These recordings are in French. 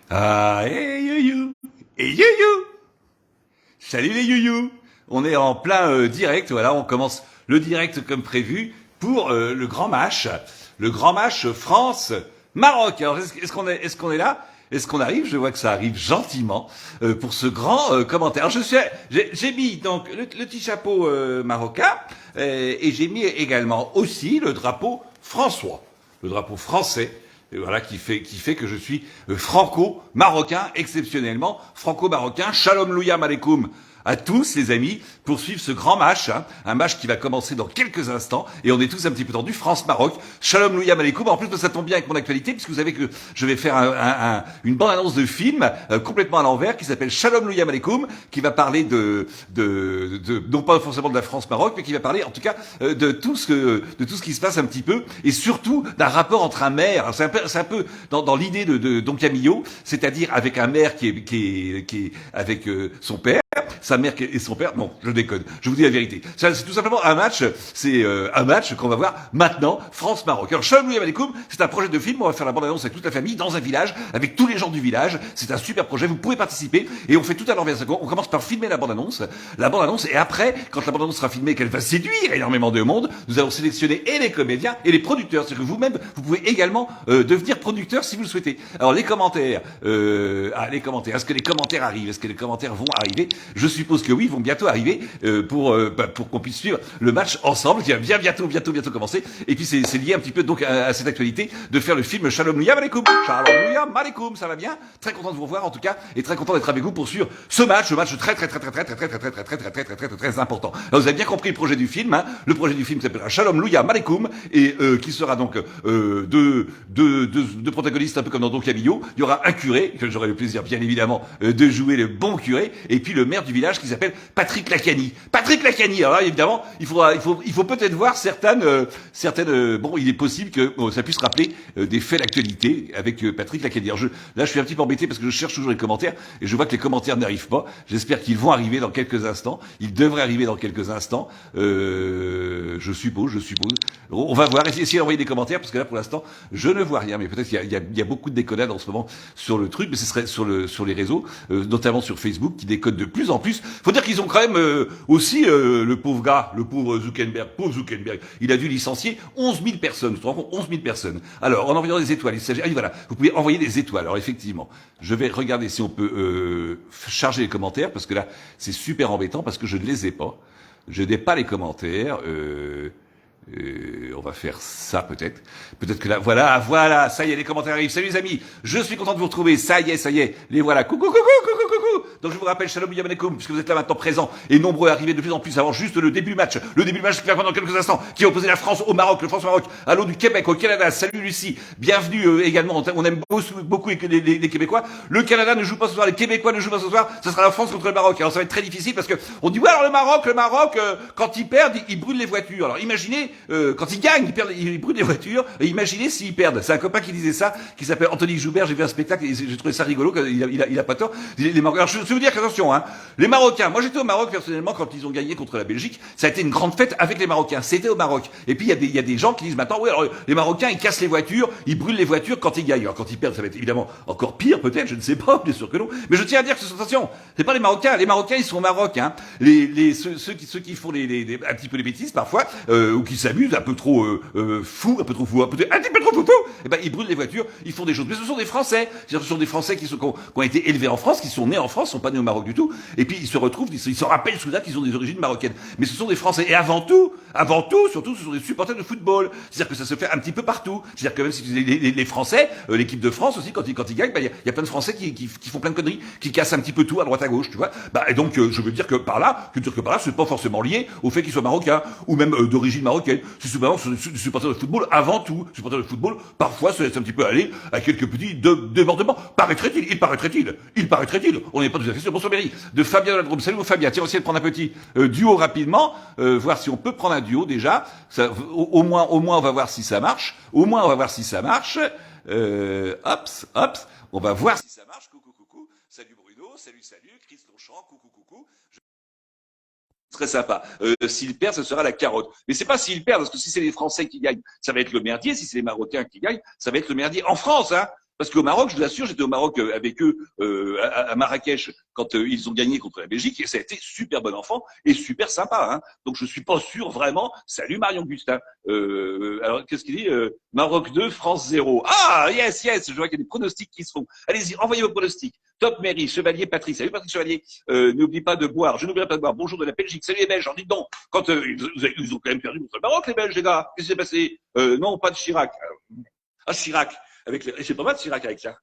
Ah, hey you, et you. Salut les you. On est en plein direct, voilà, on commence le direct comme prévu pour le grand match France-Maroc. Alors est-ce qu'on est là? Est-ce qu'on arrive? Je vois que ça arrive gentiment pour ce grand commentaire. Alors, j'ai mis donc le petit chapeau marocain et j'ai mis également aussi le drapeau François, le drapeau français. Et voilà, qui fait que je suis franco-marocain, exceptionnellement franco-marocain. Shalom louyam alaikum à tous les amis pour suivre ce grand match, hein, un match qui va commencer dans quelques instants et on est tous un petit peu tendus. France-Maroc, Shalom louyam alaikum. En plus, ça tombe bien avec mon actualité puisque vous savez que je vais faire une bande-annonce de film complètement à l'envers qui s'appelle Shalom louyam alaikum, qui va parler non pas forcément de la France-Maroc, mais qui va parler en tout cas de tout ce qui se passe un petit peu et surtout d'un rapport entre un maire. C'est un peu dans l'idée de Don Camillo, c'est-à-dire avec un maire qui est avec son père, sa mère et son père. Non, je déconne. Je vous dis la vérité. C'est tout simplement un match. C'est un match qu'on va voir maintenant, France-Maroc. Alors, Shalom alaikum, c'est un projet de film. On va faire la bande-annonce avec toute la famille dans un village, avec tous les gens du village. C'est un super projet. Vous pouvez participer et on fait tout à l'envers. On commence par filmer la bande-annonce, et après, quand la bande-annonce sera filmée, qu'elle va séduire énormément de monde, nous allons sélectionner et les comédiens et les producteurs. C'est-à-dire que vous-même, vous pouvez également devenir producteur si vous le souhaitez. Alors, les commentaires. Les commentaires. Est-ce que les commentaires arrivent? Est-ce que les commentaires vont arriver? Je suppose que oui, ils vont bientôt arriver pour qu'on puisse suivre le match ensemble, qui va bientôt commencer. Et puis c'est lié un petit peu donc à cette actualité de faire le film Shalom louyam alaikum. Shalom louyam alaikum, ça va bien? Très content de vous revoir en tout cas et très content d'être avec vous pour suivre ce match très important. Alors, vous avez bien compris le projet du film, hein. Le projet du film s'appellera Shalom louyam alaikum et qui sera donc deux protagonistes un peu comme dans Don Camillo. Il y aura un curé que j'aurai le plaisir bien évidemment de jouer le bon curé et puis le maire du village qui s'appelle Patrick Lacani. Patrick Lacani. Alors là, évidemment, il faut peut-être voir certaines. Bon, il est possible que ça puisse rappeler des faits d'actualité avec Patrick Lacani. Alors là, je suis un petit peu embêté parce que je cherche toujours les commentaires et je vois que les commentaires n'arrivent pas. J'espère qu'ils vont arriver dans quelques instants. Ils devraient arriver dans quelques instants. Je suppose. On va voir. Essayez d'envoyer des commentaires parce que là, pour l'instant, je ne vois rien. Mais peut-être qu'il y a beaucoup de déconnades en ce moment sur le truc, mais ce serait sur les réseaux, notamment sur Facebook, qui décode de plus en plus. Faut dire qu'ils ont quand même aussi le pauvre gars, le pauvre Zuckerberg, il a dû licencier 11 000 personnes. Tu te rends compte? 11 000 personnes. Alors, en envoyant des étoiles, voilà, vous pouvez envoyer des étoiles. Alors effectivement, je vais regarder si on peut charger les commentaires parce que là, c'est super embêtant parce que je ne les ai pas. Je n'ai pas les commentaires. On va faire ça peut-être. Peut-être que là, voilà, ça y est, les commentaires arrivent. Salut les amis, je suis content de vous retrouver. Ça y est, les voilà. Coucou. Donc je vous rappelle, Shalom alaikum, puisque vous êtes là maintenant présents et nombreux à arriver de plus en plus avant juste le début du match. Le début du match qui va prendre dans quelques instants, qui va opposer la France au Maroc, le France-Maroc, à l'eau du Québec, au Canada. Salut Lucie, bienvenue également. On aime beaucoup les Québécois. Le Canada ne joue pas ce soir, les Québécois ne jouent pas ce soir. Ça sera la France contre le Maroc. Alors ça va être très difficile parce que on dit ouais, alors le Maroc, quand ils perdent, ils brûlent les voitures. Alors imaginez quand ils gagnent, ils brûlent les voitures. Et imaginez s'ils perdent. C'est un copain qui disait ça, qui s'appelle Anthony Joubert. J'ai vu un spectacle et j'ai trouvé ça rigolo. Il a pas tort. Les Marocains. Alors, je veux dire qu'attention, hein, les Marocains. Moi, j'étais au Maroc personnellement quand ils ont gagné contre la Belgique. Ça a été une grande fête avec les Marocains. C'était au Maroc. Et puis il y a des gens qui disent maintenant, oui, alors les Marocains, ils cassent les voitures, ils brûlent les voitures quand ils gagnent. Alors quand ils perdent, ça va être évidemment encore pire, peut-être. Je ne sais pas, bien sûr que non. Mais je tiens à dire que attention, c'est pas les Marocains. Les Marocains, ils sont au Maroc. Hein. Ceux qui font un petit peu les bêtises parfois, ou qui s'amusent un peu trop fou, un petit peu trop fou, et ben ils brûlent les voitures, ils font des choses. Mais ce sont des Français, ce sont des Français qui ont été élevés en France, qui sont nés en France, sont pas nés au Maroc du tout, et puis ils se retrouvent, ils se rappellent soudain qu'ils ont des origines marocaines. Mais ce sont des Français, et avant tout, surtout, ce sont des supporters de football. C'est-à-dire que ça se fait un petit peu partout. C'est-à-dire que même si les Français, l'équipe de France aussi, quand ils gagnent, il y a plein de Français qui font plein de conneries, qui cassent un petit peu tout à droite à gauche, tu vois. Et donc je veux dire que par là, c'est pas forcément lié au fait qu'ils soient marocains ou même d'origine marocaine. C'est souvent des supporters de football avant tout. Supporters de football, parfois ça laisse un petit peu aller à quelques petits débordements. Il paraîtrait-il. On n'est pas tout à fait sûr. Bonsoir Berry. De Fabien de la Drôme. Salut mon Fabien. Tiens, on va essayer de prendre un petit duo rapidement, voir si on peut prendre un duo déjà. Ça, au moins on va voir si ça marche. Hops. On va voir si ça marche. Coucou. Salut Bruno. Salut. Chris Longchamp. Coucou. Très sympa. S'ils perdent, ce sera la carotte. Mais c'est pas s'ils perdent, parce que si c'est les Français qui gagnent, ça va être le merdier. Si c'est les Marocains qui gagnent, ça va être le merdier en France, hein. Parce qu'au Maroc, je vous assure, j'étais au Maroc avec eux à Marrakech quand ils ont gagné contre la Belgique et ça a été super bon enfant et super sympa. Hein. Donc je suis pas sûr vraiment. Salut Marion Gustin. Alors qu'est-ce qu'il dit Maroc 2, France 0. Ah yes, yes. Je vois qu'il y a des pronostics qui se font. Allez-y, envoyez vos pronostics. Top Mary, Chevalier, Patrice. Salut Patrick Chevalier. N'oublie pas de boire. Je n'oublierai pas de boire. Bonjour de la Belgique. Salut les Belges. En dites donc, quand ils ont quand même perdu contre le Maroc, les Belges, les gars. Qu'est-ce qui s'est passé Non, pas de Chirac. Ah Chirac. Avec les... C'est pas mal de Chirac avec ça.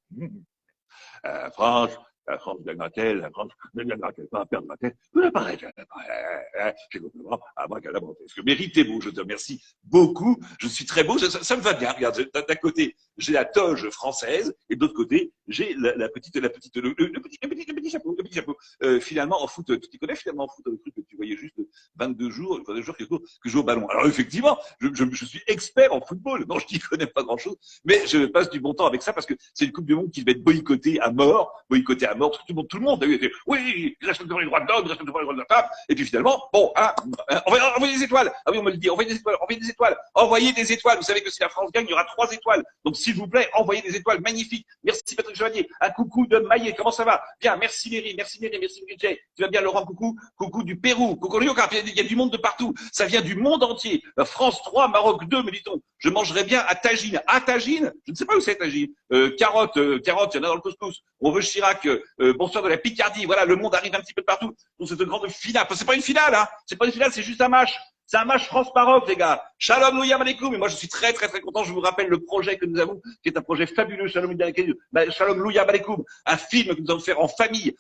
France, la France gagnera-t-elle, la France ne gagnera-t-elle pas, perdra-t-elle? Pareil, j'ai complètement abracadabra. Est-ce que méritez-vous? Je te remercie beaucoup. Je suis très beau. Ça me va bien. Regarde, d'un côté, j'ai la toge française et de l'autre côté, j'ai le petit chapeau. Finalement, en foot, tu t'y connais finalement en foot, le truc que tu voyais juste 22 jours que je joue au ballon. Alors effectivement, je suis expert en football. Non, je n'y connais pas grand-chose, mais je passe du bon temps avec ça parce que c'est une Coupe du Monde qui va être boycottée à mort, tout le monde. Oui, il respecte pas les droits de l'homme, il respecte pas les droits de la femme. Et puis finalement, bon, envoyez des étoiles. Ah oui, on me le dit, envoyez des étoiles. Vous savez que si la France gagne, il y aura 3 étoiles. Donc s'il vous plaît, envoyez des étoiles. Magnifique. Merci Patrick Chevalier. Un coucou de Maillet. Comment ça va? Bien. Merci Léry. Merci Brigitte. Tu vas bien Laurent? Coucou du Pérou. Coucou Rio, car il y a du monde de partout. Ça vient du monde entier. France 3, Maroc 2, me dit-on. Je mangerai bien à Tagine. À Tagine? Je ne sais pas où c'est Tagine. Carotte, il y en a dans le couscous. On veut Chirac. Bonsoir de la Picardie. Voilà, le monde arrive un petit peu de partout. Donc c'est une grande finale. Enfin, c'est pas une finale, hein. C'est pas une finale, c'est juste un match. C'est un match France-Maroc, les gars. Shalom louyam alaikum. Et moi, je suis très content. Je vous rappelle le projet que nous avons, qui est un projet fabuleux. Shalom louyam alaikum. Un film que nous allons faire en famille,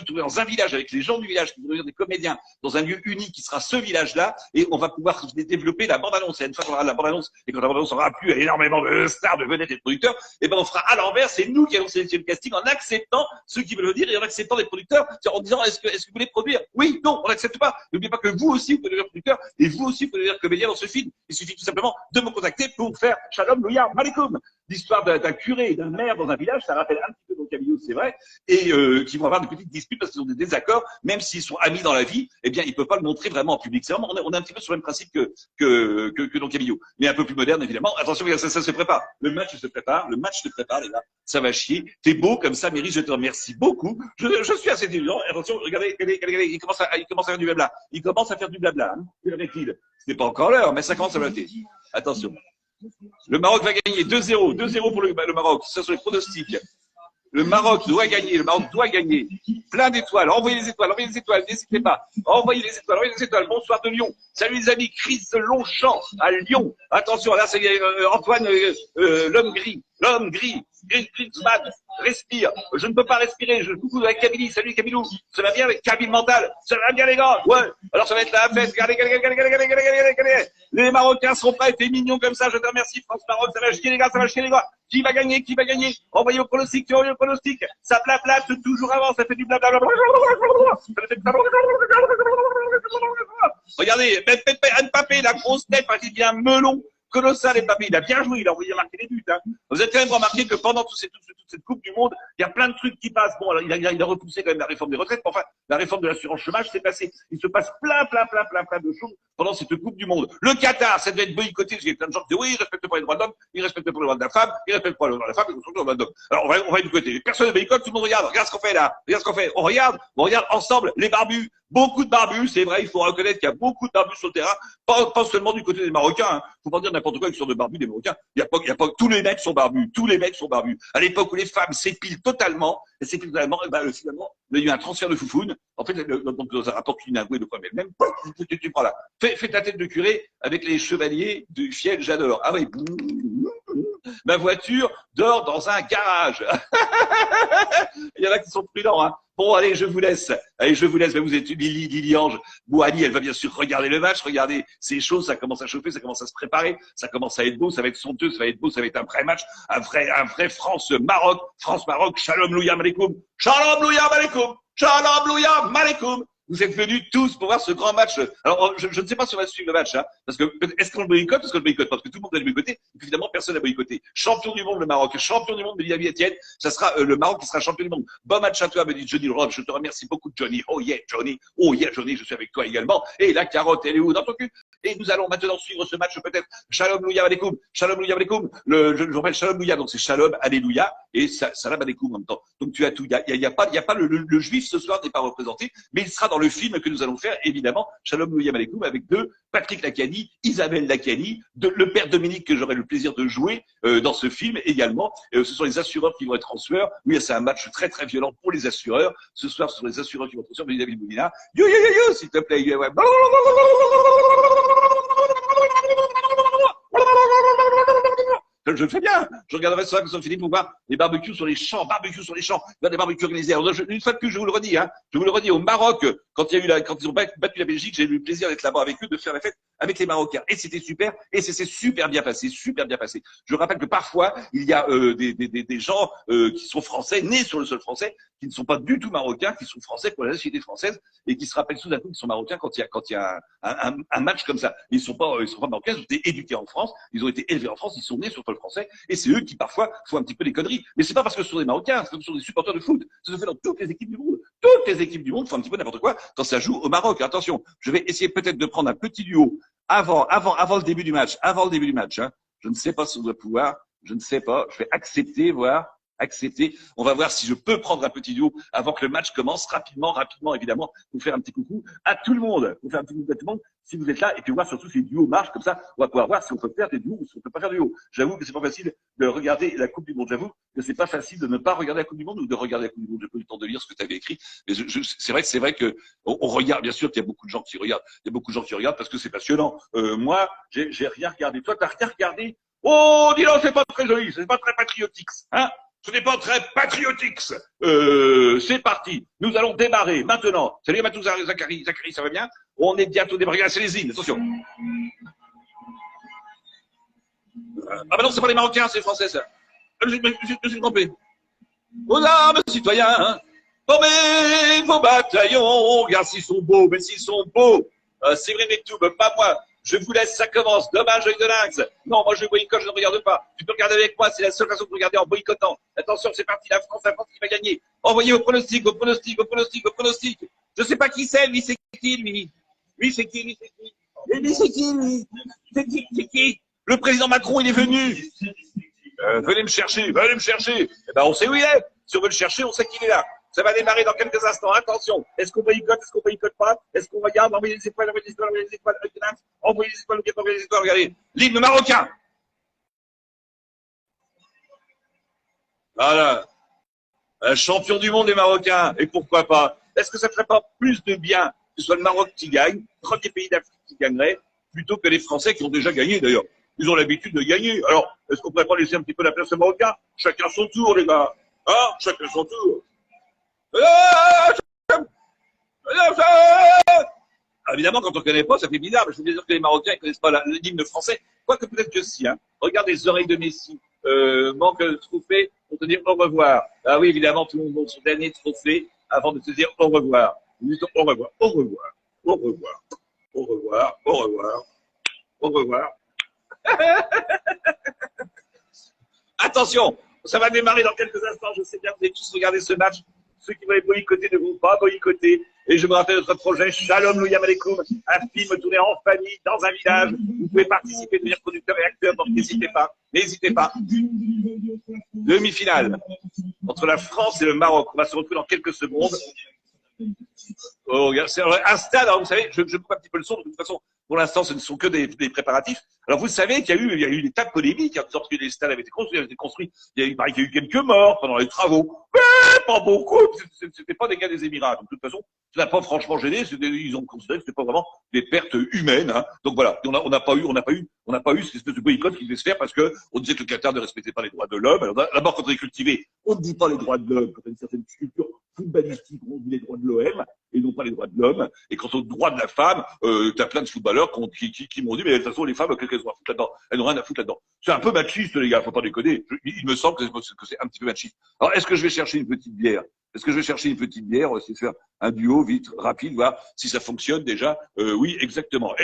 trouvé dans un village avec les gens du village, qui vont devenir des comédiens, dans un lieu unique qui sera ce village-là. Et on va pouvoir développer la bande-annonce. Et une fois qu'on aura la bande-annonce, et quand la bande-annonce aura plu à énormément de stars, de vedettes et de producteurs, et ben, on fera à l'envers. C'est nous qui allons sélectionner le casting en acceptant ceux qui veulent le dire et en acceptant des producteurs, en disant, est-ce que vous voulez produire? Oui, non, on n'accepte pas. N'oubliez pas que vous aussi, vous pouvez devenir producteur, et vous aussi, vous pouvez devenir comédien dans ce film. Il suffit tout simplement de me contacter pour faire Shalom louyam alaikum. L'histoire d'un curé et d'un maire dans un village, ça rappelle un petit peu Don Camillo, c'est vrai, et qui vont avoir des petites disputes parce qu'ils ont des désaccords, même s'ils sont amis dans la vie, eh bien, ils peuvent pas le montrer vraiment en public. C'est vraiment, on est un petit peu sur le même principe que Don Camillo, mais un peu plus moderne, évidemment. Attention, ça se prépare. Le match se prépare, les gars. Ça va chier. T'es beau comme ça, Méry, je te remercie beaucoup. Je suis assez intelligent. Attention, regardez, il commence à faire du blabla. Il commence à faire du blabla, hein. Ce n'est pas encore l'heure, mais ça commence à blater. Attention. Le Maroc va gagner 2-0. 2-0 pour le Maroc. Ça sont les pronostics. Le Maroc doit gagner. Plein d'étoiles. Envoyez les étoiles. N'hésitez pas. Envoyez les étoiles. Bonsoir de Lyon. Salut les amis. Chris Longchamp à Lyon. Attention, là, c'est Antoine, l'homme gris. Griezmann, respire. Je ne peux pas respirer. Je coucou avec Kabylie. Salut Kabilou. Ça va bien avec Kabyle mental. Ça va bien les gars. Ouais. Alors ça va être la fête. Regardez. Les Marocains sont prêts. T'es mignon comme ça. Je te remercie. France-Maroc. Ça va chier les gars. Qui va gagner? Envoyez au pronostic. Ça blablate toujours avant. Ça fait du blabla. Regardez. Mbappé, la grosse tête, parce qu'il devient melon. Colossal Mbappé, il a bien joué, il a envoyé marquer des buts. Hein. Vous avez quand même remarqué que pendant toute cette Coupe du Monde, il y a plein de trucs qui passent. Bon, alors, il a repoussé quand même la réforme des retraites, mais enfin, la réforme de l'assurance chômage s'est passée. Il se passe plein de choses pendant cette Coupe du Monde. Le Qatar, ça devait être boycotté, parce qu'il y a plein de gens qui disent oui, il respecte pas les droits de l'homme, il respecte pas les droits de la femme, il respecte pas les droits de la femme, il respecte pas les droits de l'homme. Alors, on va du côté. Personne ne boycotte, tout le monde regarde. Regarde ce qu'on fait là. On regarde ensemble les barbus. Beaucoup de barbus, c'est vrai, il faut reconnaître qu'il y a beaucoup de barbus sur le terrain, pas seulement du côté des Marocains, hein. Faut pas dire n'importe quoi avec sur de barbus des Marocains. Il y a pas, tous les mecs sont barbus. À l'époque où les femmes s'épilent totalement, finalement, finalement, il y a eu un transfert de foufoune. En fait, donc, dans un rapport inavoué de problème, même, tu prends là. Fais ta tête de curé avec les chevaliers du fiel, j'adore. Ah oui. Ma voiture dort dans un garage. Il y en a qui sont prudents, hein. Bon, allez, je vous laisse. Mais vous êtes Lily Ange. Bouhani, elle va bien sûr regarder le match, regarder ces choses, ça commence à chauffer, ça commence à se préparer, ça commence à être beau, ça va être somptueux, ça va être beau, ça va être un vrai match, un vrai France-Maroc, Shalom louyam alaikum. Vous êtes venus tous pour voir ce grand match. Alors, je ne sais pas si on va suivre le match, hein, parce que est-ce qu'on le boycotte, est-ce qu'on le boycotte? Parce que tout le monde va le boycotter, et puis finalement, personne n'a boycotté. Champion du monde, le Maroc. Champion du monde de Liliane Etienne. Ça sera le Maroc qui sera champion du monde. Bon match à toi, me dit Johnny Rob. Je te remercie beaucoup, Johnny. Oh yeah, Johnny. Oh yeah, Johnny, je suis avec toi également. Et la carotte, elle est où? Dans ton cul. Et nous allons maintenant suivre ce match peut-être. Shalom Louya Alaikum. Shalom Louya Alaikum. Je rappelle Shalom Louya, donc c'est Shalom Alléluia et Salam Alaikum en même temps. Donc tu as tout. Il y a pas le juif ce soir n'est pas représenté, mais il sera dans le film que nous allons faire évidemment. Shalom Louya Alaikum avec Patrick Lacani, Isabelle Lacani, le père Dominique que j'aurai le plaisir de jouer dans ce film également. Ce sont les assureurs qui vont être en sueur. Oui, c'est un match très très violent pour les assureurs. Ce soir, ce sont les assureurs qui vont être en sueur. Mais David Moulina, yo yo yo yo, s'il te plaît. Je le fais bien. Je regarderai ça quand ça finit pour voir les barbecues sur les champs, des barbecues organisés. Alors, une fois de plus, je vous le redis, hein, je vous le redis, au Maroc, quand ils ont battu la Belgique, j'ai eu le plaisir d'être là-bas avec eux, de faire la fête avec les Marocains. Et c'était super, et c'est super bien passé, super bien passé. Je rappelle que parfois, il y a des gens qui sont français, nés sur le sol français, qui ne sont pas du tout marocains, qui sont français pour la nationalité française, et qui se rappellent tout d'un coup qu'ils sont marocains quand il y a un match comme ça. Ils sont pas marocains, ils ont été éduqués en France, ils ont été élevés en France, ils sont nés sur le sol français, et c'est eux qui parfois font un petit peu des conneries. Mais c'est pas parce que ce sont des Marocains, c'est parce que ce sont des supporters de foot. Ça se fait dans toutes les équipes du monde. Toutes les équipes du monde font un petit peu n'importe quoi quand ça joue au Maroc. Attention, je vais essayer peut-être de prendre un petit duo avant le début du match. Avant le début du match, hein. Je ne sais pas si on doit pouvoir. Je ne sais pas. Je vais accepter, voir. Accepter. On va voir si je peux prendre un petit duo avant que le match commence rapidement, évidemment, pour faire un petit coucou à tout le monde. Pour faire un petit coucou à tout le monde, si vous êtes là, et puis voir surtout si les duos marchent comme ça, on va pouvoir voir si on peut faire des duos ou si on peut pas faire des duos. J'avoue que c'est pas facile de regarder la Coupe du Monde. J'avoue que c'est pas facile de ne pas regarder la Coupe du Monde ou de regarder la Coupe du Monde. J'ai pas eu le temps de lire ce que tu avais écrit, mais c'est vrai que on regarde. Bien sûr qu'il y a beaucoup de gens qui regardent. Il y a beaucoup de gens qui regardent parce que c'est passionnant. Moi, j'ai rien regardé. Toi, t'as rien regardé? Oh, dis donc, c'est pas très joli, c'est pas très patriotique, hein? Ce n'est pas très patriotique. C'est parti. Nous allons démarrer maintenant. Salut Matou Zachary, ça va bien? On est bientôt démarré. C'est les îles, attention. Ah bah non, c'est pas les Marocains, c'est les Français, ça. Je me suis trompé. Aux armes, citoyens, hein. Formez vos bataillons. Regarde s'ils sont beaux, mais s'ils sont beaux. C'est vrai, mais tout, pas moi. Je vous laisse, ça commence. Dommage, œil de lynx. Non, moi, je boycotte, je ne regarde pas. Tu peux regarder avec moi, c'est la seule façon de regarder en boycottant. Attention, c'est parti, la France qui va gagner. Envoyez vos pronostics. Je sais pas qui c'est, lui, c'est qui, lui? Lui, c'est qui, lui? C'est qui? Le président Macron, il est venu. Venez me chercher. Eh ben, on sait où il est. Si on veut le chercher, on sait qu'il est là. Ça va démarrer dans quelques instants. Attention. Est-ce qu'on boycotte pas? Est-ce qu'on regarde? Envoyez les étoiles. Envoyez les étoiles. Regardez. L'hymne marocain. Voilà. Un champion du monde des Marocains. Et pourquoi pas? Est-ce que ça ne ferait pas plus de bien que ce soit le Maroc qui gagne, premier pays d'Afrique qui gagnerait, plutôt que les Français qui ont déjà gagné d'ailleurs? Ils ont l'habitude de gagner. Alors, est-ce qu'on pourrait pas laisser un petit peu la place aux Marocains? Chacun son tour, les gars. Hein? Chacun son tour. Évidemment, quand on ne connaît pas, ça fait bizarre. Mais je veux dire que les Marocains ne connaissent pas l'hymne français. Quoique peut-être que si. Hein. Regarde les oreilles de Messi. Manque de trophée pour te dire au revoir. Ah oui, évidemment, tout le monde montre son dernier trophée avant de te dire au revoir. Nous disons au revoir, au revoir, au revoir, au revoir, au revoir, au revoir. Attention, ça va démarrer dans quelques instants. Je sais bien que vous avez tous regardé ce match. Ceux qui veulent boycotter ne vont pas boycotter. Et je me rappelle notre projet Shalom Louya Alaikum, un film tourné en famille dans un village. Vous pouvez participer, devenir producteur et acteur, donc n'hésitez pas. Demi-finale entre la France et le Maroc. On va se retrouver dans quelques secondes. Oh, c'est un stade, alors vous savez, je coupe un petit peu le son, de toute façon, pour l'instant, ce ne sont que des préparatifs. Alors vous savez qu'il y a eu des tas de polémiques, lorsque les stades avaient été construits, il paraît qu'il y a eu quelques morts pendant les travaux, mais pas beaucoup, c'était pas des cas des Émirats, donc de toute façon, ça n'a pas franchement gêné, ils ont considéré que c'était pas vraiment des pertes humaines, hein. Donc voilà, on n'a pas eu cette espèce de boycott qui devait se faire parce que on disait que le Qatar ne respectait pas les droits de l'homme. Alors d'abord, quand on est cultivé, on ne dit pas les droits de l'homme, quand on a une certaine culture footballistique, on dit les droits de l'OM et non pas les droits de l'homme. Et quant aux droits de la femme, t'as plein de footballeurs qui m'ont dit, mais de toute façon, les femmes, qu'est-ce qu'elles ont à foutre là-dedans? Elles n'ont rien à foutre là-dedans. C'est un peu machiste, les gars, faut pas déconner. Il me semble que c'est un petit peu machiste. Alors, est-ce que je vais chercher une petite bière? Est-ce que je vais chercher une petite bière, essayer de faire un duo vite, rapide, voir si ça fonctionne déjà. Oui, exactement,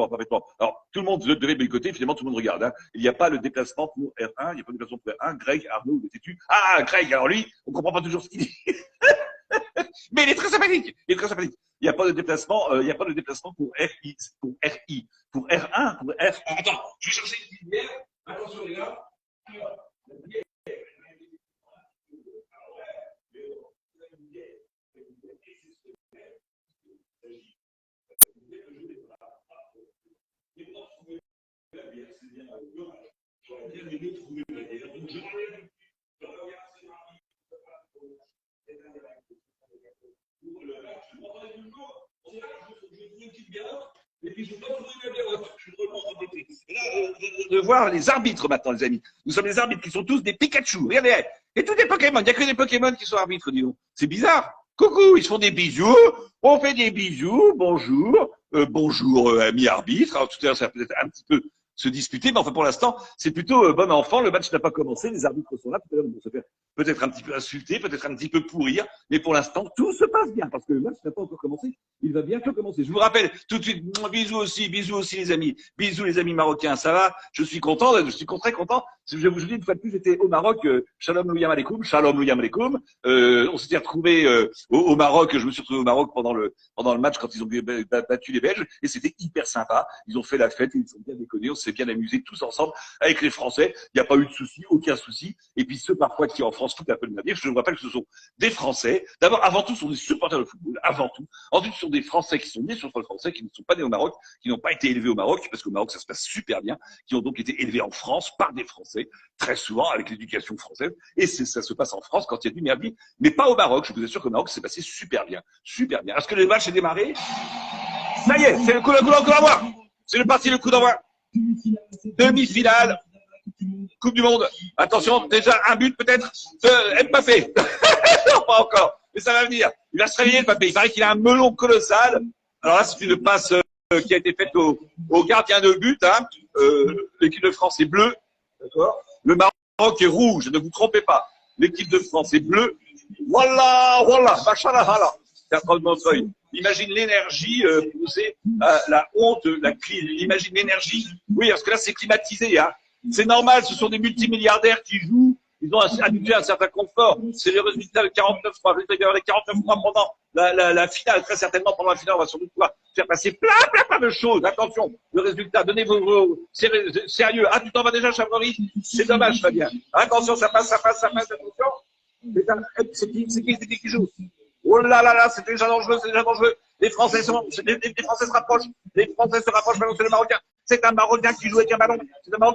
parfaitement. Alors, tout le monde devait boycotter, finalement, tout le monde regarde. Hein. Il n'y a pas le déplacement pour R1, il n'y a pas de déplacement pour R1. Greg, Arnaud, le têtu. Ah, Greg, alors lui, on comprend pas toujours ce qu'il dit. Mais il est très sympathique. Il est très sympathique. Il n'y a pas de déplacement, il n'y a pas de déplacement pour RI, pour RI, pour R1, pour R. Attends, je vais chercher une petite bière. Attention les gars. De voir les arbitres maintenant, les amis. Nous sommes les arbitres qui sont tous des Pikachu. Regardez, et tous des Pokémon. Il n'y a que des Pokémon qui sont arbitres, dis donc. C'est bizarre. Coucou, ils se font des bisous. On fait des bisous. Bonjour. Bonjour, ami arbitre. Alors tout à l'heure, ça va peut-être un petit peu se disputer, mais enfin pour l'instant, c'est plutôt bon enfant. Le match n'a pas commencé. Les arbitres sont là. Tout à l'heure, ils vont se faire peut-être un petit peu insulter, peut-être un petit peu pourrir, mais pour l'instant, tout se passe bien parce que le match n'a pas encore commencé. Il va bientôt commencer. Je vous rappelle tout de suite, bisous aussi les amis. Bisous les amis marocains, ça va? Je suis content, je suis très content. Je vous dis une fois de plus, j'étais au Maroc, shalom louyam alaikum, shalom louyam alaikum. On s'était retrouvés au Maroc, je me suis retrouvé au Maroc pendant le match quand ils ont battu les Belges et c'était hyper sympa. Ils ont fait la fête, ils sont bien déconnés, on s'est bien amusés tous ensemble avec les Français. Il n'y a pas eu de souci, aucun souci. Et puis ceux parfois qui en France foutent un peu de navire, je vous rappelle que ce sont des Français. D'abord, avant tout, ce sont des supporters de football, avant tout. Ensuite, ce sont des Français qui sont nés sur le sol français, qui ne sont pas nés au Maroc, qui n'ont pas été élevés au Maroc, parce qu'au Maroc, ça se passe super bien, qui ont donc été élevés en France par des Français, très souvent avec l'éducation française. Et ça se passe en France quand il y a du merdier, mais pas au Maroc. Je vous assure qu'au Maroc, c'est passé super bien, super bien. Est-ce que le match est démarré? Ça y est, c'est le coup d'envoi. C'est le coup d'envoi. Demi-finale. Coupe du Monde. Attention, déjà un but peut-être de Mbappé. Non, pas encore. Mais ça va venir. Il va se réveiller, Mbappé. Il paraît qu'il a un melon colossal. Alors là, c'est une passe qui a été faite au gardien de but. Hein. L'équipe de France est bleue. D'accord. Le Maroc est rouge. Ne vous trompez pas. L'équipe de France est bleue. Voilà. Machallah. C'est un problème de Imagine l'énergie, c'est la honte, imagine l'énergie. Oui, parce que là, c'est climatisé. Hein. C'est normal, ce sont des multimilliardaires qui jouent. Ils ont habitué à un certain confort. C'est le résultat de 49-3. Il va y avoir les 49-3 pendant la finale. Très certainement, pendant la finale, on va sans doute pouvoir faire passer plein de choses. Attention, le résultat. Donnez vos sérieux. Ah, tu t'en vas déjà, Chavrerie? C'est dommage, Fabien. Attention, ça passe. Attention. C'est qui joue? Oh là, c'est déjà dangereux. Les Français se rapprochent. Se rapprochent, maintenant c'est le Marocain. C'est un Marocain qui joue avec un ballon. Maintenant,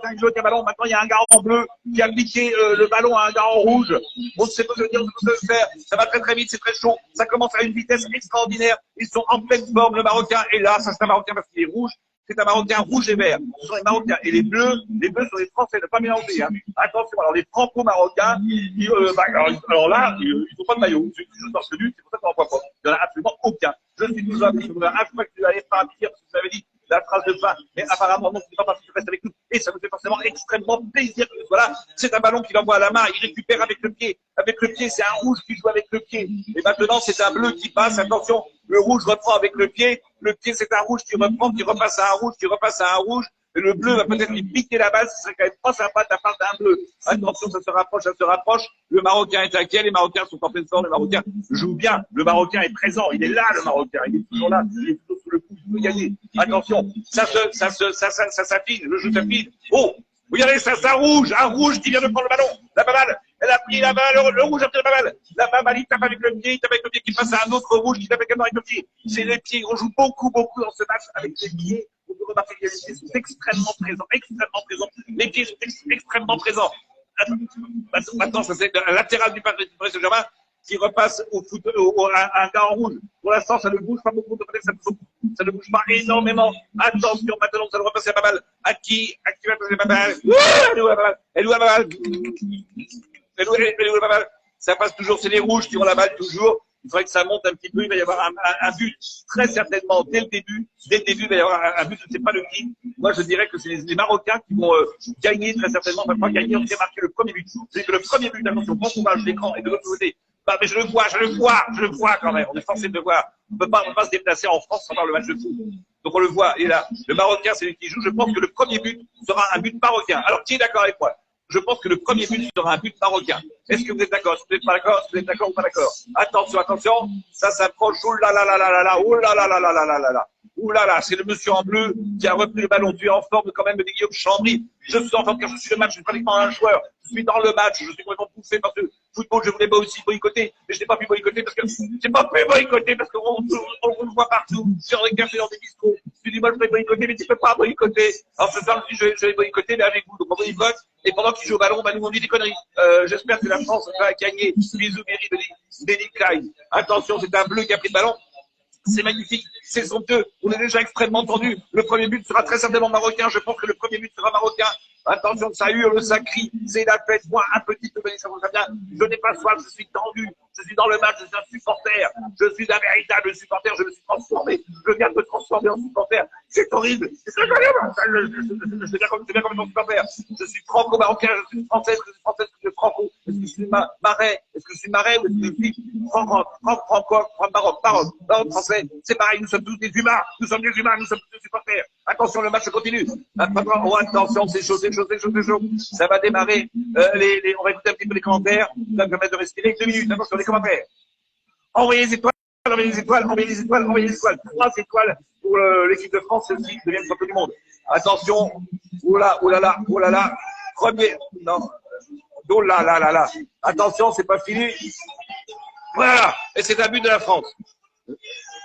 il y a un gars en bleu qui a piqué le ballon à un gars en rouge. On ne sait pas ce que dire, on ne sait pas ce faire. Ça va très vite, c'est très chaud. Ça commence à une vitesse extraordinaire. Ils sont en pleine forme, le Marocain. Et là, ça c'est un Marocain parce qu'il est rouge. C'est un Marocain rouge et vert. Ce sont les Marocains. Et les bleus sont les Français. Ne pas mélanger. Hein. Attention, alors les franco-marocains, alors là, ils n'ont pas de maillot. Ils jouent dans ce but, c'est pour ça qu'on n'en voit pas. Il n'y en a absolument aucun. Je suis toujours avec vous. À chaque fois que tu n'allais pas à dire ce que vous avez dit, la phrase de fin, mais apparemment non, c'est pas parce que tu restes avec nous, et ça nous fait forcément extrêmement plaisir que voilà, c'est un ballon qu'il envoie à la main, il récupère avec le pied, c'est un rouge qui joue avec le pied, et maintenant c'est un bleu qui passe, attention, le rouge reprend avec le pied c'est un rouge qui reprend, qui repasse à un rouge, et le bleu va peut-être lui piquer la balle, ce serait quand même pas sympa de la part d'un bleu. Attention, ça se rapproche. Le Marocain est inquiet, les Marocains sont en pleine forme, le Marocain joue bien, le Marocain est présent, il est là, le Marocain, il est toujours là, il est toujours sous le coup, il peut gagner. Attention, ça s'affine, le jeu s'affine. Oh, regardez ça, c'est un rouge qui vient de prendre le ballon, la balle, elle a pris la balle, le rouge a pris la balle, il tape avec le pied, qui passe à un autre rouge qui tape également avec le pied. C'est les pieds, on joue beaucoup dans ce match avec les pieds. On peut remarquer que les pieds sont extrêmement présents. Les pieds sont extrêmement présents. Maintenant, ça c'est un latéral du Paris Saint-Germain qui repasse un gars en rouge. Pour l'instant, ça ne bouge pas beaucoup. Ça ne bouge pas énormément. Attention, maintenant, ça doit repasser la balle. À qui va passer la balle? Elle est où la balle? Ça passe toujours. C'est les rouges qui ont la balle toujours. Il faudrait que ça monte un petit peu, il va y avoir un but, très certainement, dès le début, il va y avoir un but, je ne sais pas le qui. Moi, je dirais que c'est les Marocains qui vont gagner très certainement, enfin pas gagner, on va marquer le premier but. C'est que le premier but, attention, bon courage, l'écran, et de l'autre côté, Bah, mais je le vois quand même. On est forcé de le voir. On peut pas se déplacer en France sans voir le match de foot. Donc on le voit. Et là, le Marocain, c'est lui qui joue. Je pense que le premier but sera un but marocain. Alors, qui est d'accord avec moi? Je pense que le premier but sera un but marocain. Est-ce que vous êtes d'accord? Est-ce que vous n'êtes pas d'accord? Est-ce que vous êtes d'accord ou pas d'accord? Attention, attention. Ça s'approche. Oh là là là là là là. Oh là là là là là là là là. Ouh là là, c'est le monsieur en bleu qui a repris le ballon. Tu es en forme quand même de Guillaume Chambry. Je suis en forme car je suis le match, je suis pratiquement un joueur. Je suis dans le match, je suis complètement poussé parce que football, je voulais pas aussi boycotter, mais je n'ai pas pu boycotter parce que j'ai pas pu boycotter parce qu'on le voit partout sur les cafés, dans des bistrots. Tu dis moi je vais boycotter, mais tu peux pas boycotter. Alors ce soir je vais boycotter mais avec vous. Donc on boycotte et pendant qu'il joue au ballon, nous on dit des conneries. J'espère que la France va gagner. Bisous Béni Klein. Attention, c'est un bleu qui a pris le ballon. C'est magnifique, c'est somptueux, on est déjà extrêmement tendu. Le premier but sera très certainement marocain, je pense que le premier but sera marocain. Attention, ça hurle, ça crie, c'est la fête. Moi, un petit peu, ça vous bien. Je n'ai pas soif, je suis tendu, je suis dans le match, je suis un supporter, je suis un véritable supporter, je me suis transformé, je viens de me transformer en supporter. C'est horrible, c'est incroyable. Je viens comme un supporter. Je suis franco-marocain, je suis française, je suis française, je suis franco. Est-ce que je suis marais? Est-ce que je suis marais ou est-ce que je suis Maroc, français? C'est pareil, nous sommes tous des humains, nous sommes tous des supporters. Attention, le match continue. Oh, attention, c'est chaud. Ça va démarrer. On va écouter un petit peu les commentaires. Ça va permettre de respirer 2 minutes. Attention, les commentaires. Envoyez les étoiles. 3 étoiles pour l'équipe de France, celle-ci qui devient le champion du monde. Attention. Oh là là. Premier. Non. Oh là là. Attention, c'est pas fini. Voilà. Et c'est un but de la France.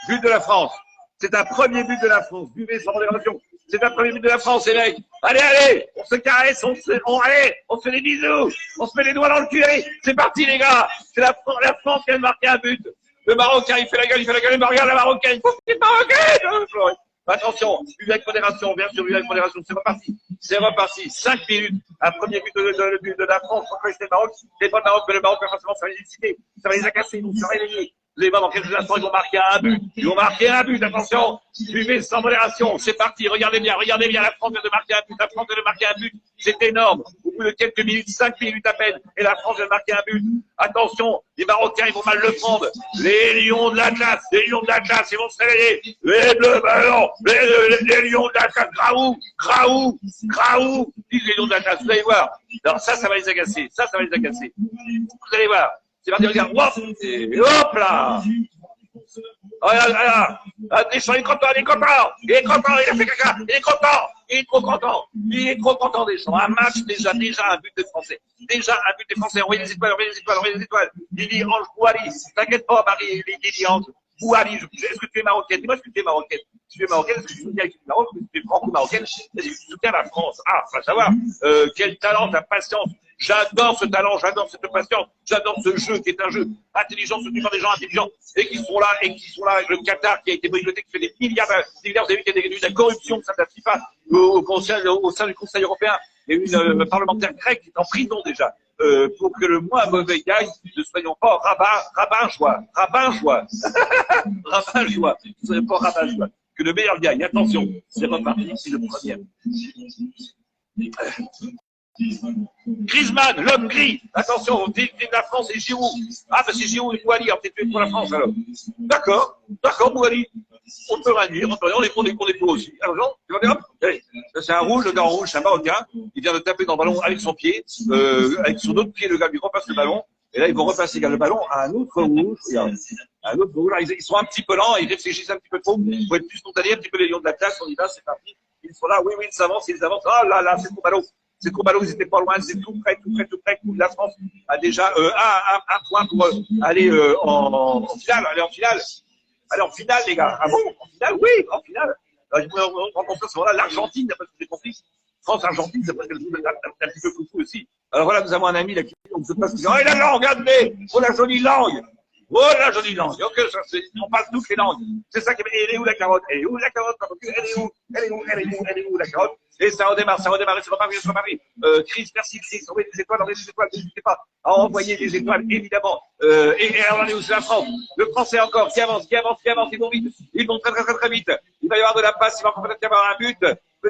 But de la France. C'est un premier but de la France. Buvez sans modération. C'est un premier but de la France, les mecs. Allez, on se caresse, on se fait des bisous, on se met les doigts dans le cul. C'est parti, les gars. C'est la France qui a marqué un but. Le Marocain, il fait la gueule, mais regarde la Marocaine. Il faut qu'il Marocaine. Attention, buvez avec modération, bien sûr, buvez avec modération. C'est reparti. 5 minutes. Un premier but de la France contre le Maroc. C'est pas le Maroc, mais le Maroc, forcément, ça va les exciter. Ça va les agacer, ils vont se réveiller. Vous allez voir dans quelques instants, ils vont marquer un but. Attention, buvez sans modération. C'est parti. Regardez bien. La France vient de marquer un but. C'est énorme. Au bout de quelques minutes, 5 minutes à peine, et la France vient de marquer un but. Attention, les Marocains, ils vont mal le prendre. Les lions de l'Atlas, ils vont se réveiller. Les bleus ballons, les lions de l'Atlas, Graou, disent les lions de l'Atlas. Vous allez voir. Alors ça va les agacer. Vous allez voir. C'est parti, regarde, et hop là. Regarde. Deschamps, il est content, il a fait caca, il est content, il est trop content, Deschamps. Un match, déjà un but des Français. Envoyez les étoiles. Lily Ange Bouali, t'inquiète pas, Marie, Lily Ange Bouali, est-ce que tu es marocaine? Dis-moi, est-ce que tu es marocaine? Si tu es marocaine, est-ce que tu soutiens l'équipe du Maroc? Est-ce que tu es franco-marocaine? Est-ce que tu soutiens la France? Ah, faut savoir, quel talent, ta patience. J'adore ce talent, j'adore cette patience, j'adore ce jeu qui est un jeu intelligent, soutenu par des gens intelligents et qui sont là. Le Qatar qui a été boycotté, qui fait des milliards. Vous avez vu qu'il y a eu de la corruption au sein de la FIFA, au sein du Conseil européen. Il y a eu une parlementaire grecque qui est en prison déjà pour que le moins mauvais gagne. Ne soyons pas rabat-joie. Ne soyons pas rabat-joie. Que le meilleur gagne. Attention, c'est reparti, c'est le premier. Griezmann, l'homme gris. Attention, vive la France et Giroud. Ah, ben c'est Giroud et Bouali, alors peut-être pour la France alors. D'accord, Bouali. On peut rien dire, on est pour aussi. Alors, c'est un rouge, le gars en rouge, c'est un Marocain. Il vient de taper dans le ballon avec son pied. Avec son autre pied, le gars lui repasse le ballon. Et là, ils vont repasser le ballon à un autre rouge. Regarde. Un autre rouge. Ils sont un petit peu lents, ils réfléchissent un petit peu trop. Il faut être plus spontané, un petit peu les lions de la classe. On y va, c'est parti. Ils sont là, oui, ils avancent. Oh là, c'est trop ballon. Ils étaient pas loin, c'est tout près. La France a déjà un point pour aller en finale. Aller en finale, les gars. Ah bon? En finale? Oui, en finale. On rencontre à ce moment-là l'Argentine, d'après ce que j'ai compris. France-Argentine, c'est presque un petit peu foufou aussi. Alors voilà, nous avons un ami là qui se passe. Oh, la langue, regardez! Oh, la jolie langue! Ok, on parle toutes les langues. C'est ça qui est. Elle est où la carotte? Elle est où la carotte? La carotte? Et ça redémarre, c'est reparti. Chris, merci Chris, envoyez des étoiles, n'hésitez pas à envoyer des étoiles, évidemment. Et alors, on est où? C'est la France. Le Français encore, qui avance, ils vont vite. Ils vont très vite. Il va y avoir de la passe, il va encore peut-être y avoir un but.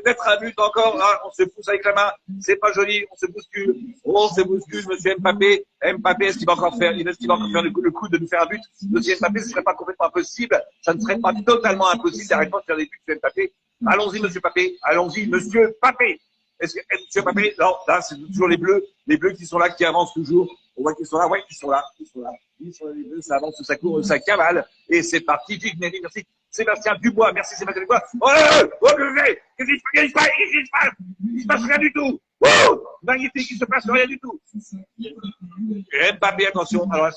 Peut-être un but encore. Ah, on se pousse avec la main. C'est pas joli. On se bouscule. On se bouscule, monsieur Mbappé. Mbappé, est-ce qu'il va encore faire, est-ce qu'il va encore faire le coup de nous faire un but? Monsieur Mbappé, ce serait pas complètement impossible. Ça ne serait pas totalement impossible d'arrêter de faire des buts, monsieur Mbappé. Allons-y, monsieur Mbappé. Allons-y, monsieur Mbappé. Est-ce que, monsieur Mbappé, non, là, c'est toujours les Bleus qui sont là, qui avancent toujours. On voit qu'ils sont là, ouais, ils sont là. Ils sont là, les Bleus, ça avance, ça court, ça cavale. Et c'est parti. Merci. Sébastien Dubois, merci Sébastien Dubois. Oh, qu'est-ce qui se passe? Il se passe rien du tout. Wouh! Magnifique, il se passe rien du tout. Et Mbappé, attention. Alors,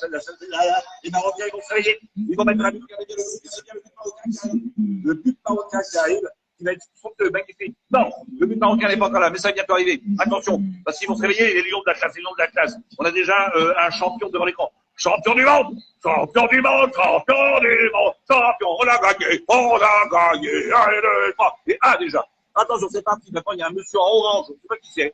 les Marocains, ils vont se réveiller. Ils vont mettre la but. Le but marocain qui arrive. Il va être magnifique. Non, le but marocain n'est pas encore là, mais ça va bientôt arriver. Attention, parce qu'ils vont se réveiller, les lions de la classe, On a déjà un champion devant l'écran. Champion du monde, on a gagné, allez, 2, 3. Et déjà. Attention, c'est parti. Maintenant, il y a un monsieur en orange, je ne sais pas qui c'est.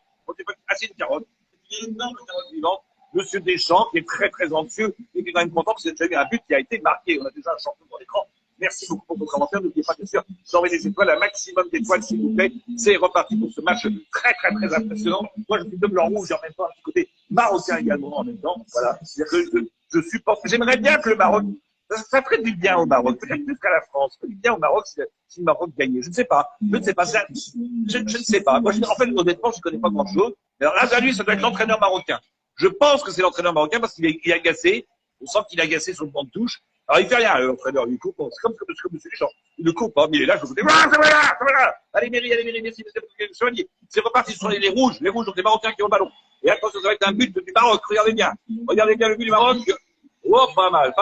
C'est une carotte. Il y a une énorme carotte vivante. Monsieur Deschamps, qui est très, très anxieux, et qui est quand même content que c'est déjà eu un but qui a été marqué. On a déjà un champion devant l'écran. Merci beaucoup pour vos commentaires. N'oubliez pas, bien sûr, d'envoyer des étoiles, un maximum d'étoiles, s'il vous plaît. C'est reparti pour ce match très, très, très impressionnant. Moi, je suis de blanc-rouge et en même temps, un petit côté marocain également en même temps. Voilà. C'est-à-dire que je supporte. J'aimerais bien que le Maroc, ça ferait du bien au Maroc. Peut-être plus qu'à la France. Ça ferait du bien au Maroc si le Maroc gagnait. Je ne sais pas. Je ne sais pas. Je ne sais pas. Moi, en fait, honnêtement, je ne connais pas grand-chose. Alors là, lui, ça doit être l'entraîneur marocain. Je pense que c'est l'entraîneur marocain parce qu'il est agacé. On sent qu'il est agacé sur le banc de touche. Alors, il fait rien, l'entraîneur, il coupe. C'est comme monsieur Deschamps. Il ne coupe pas, mais il est là, je vous dis, voilà. Allez, Méry, merci, soignez. C'est reparti sur les rouges, donc les Marocains qui ont le ballon. Et attention, ça va être un but du Maroc, regardez bien le but du Maroc. Oh, pas mal.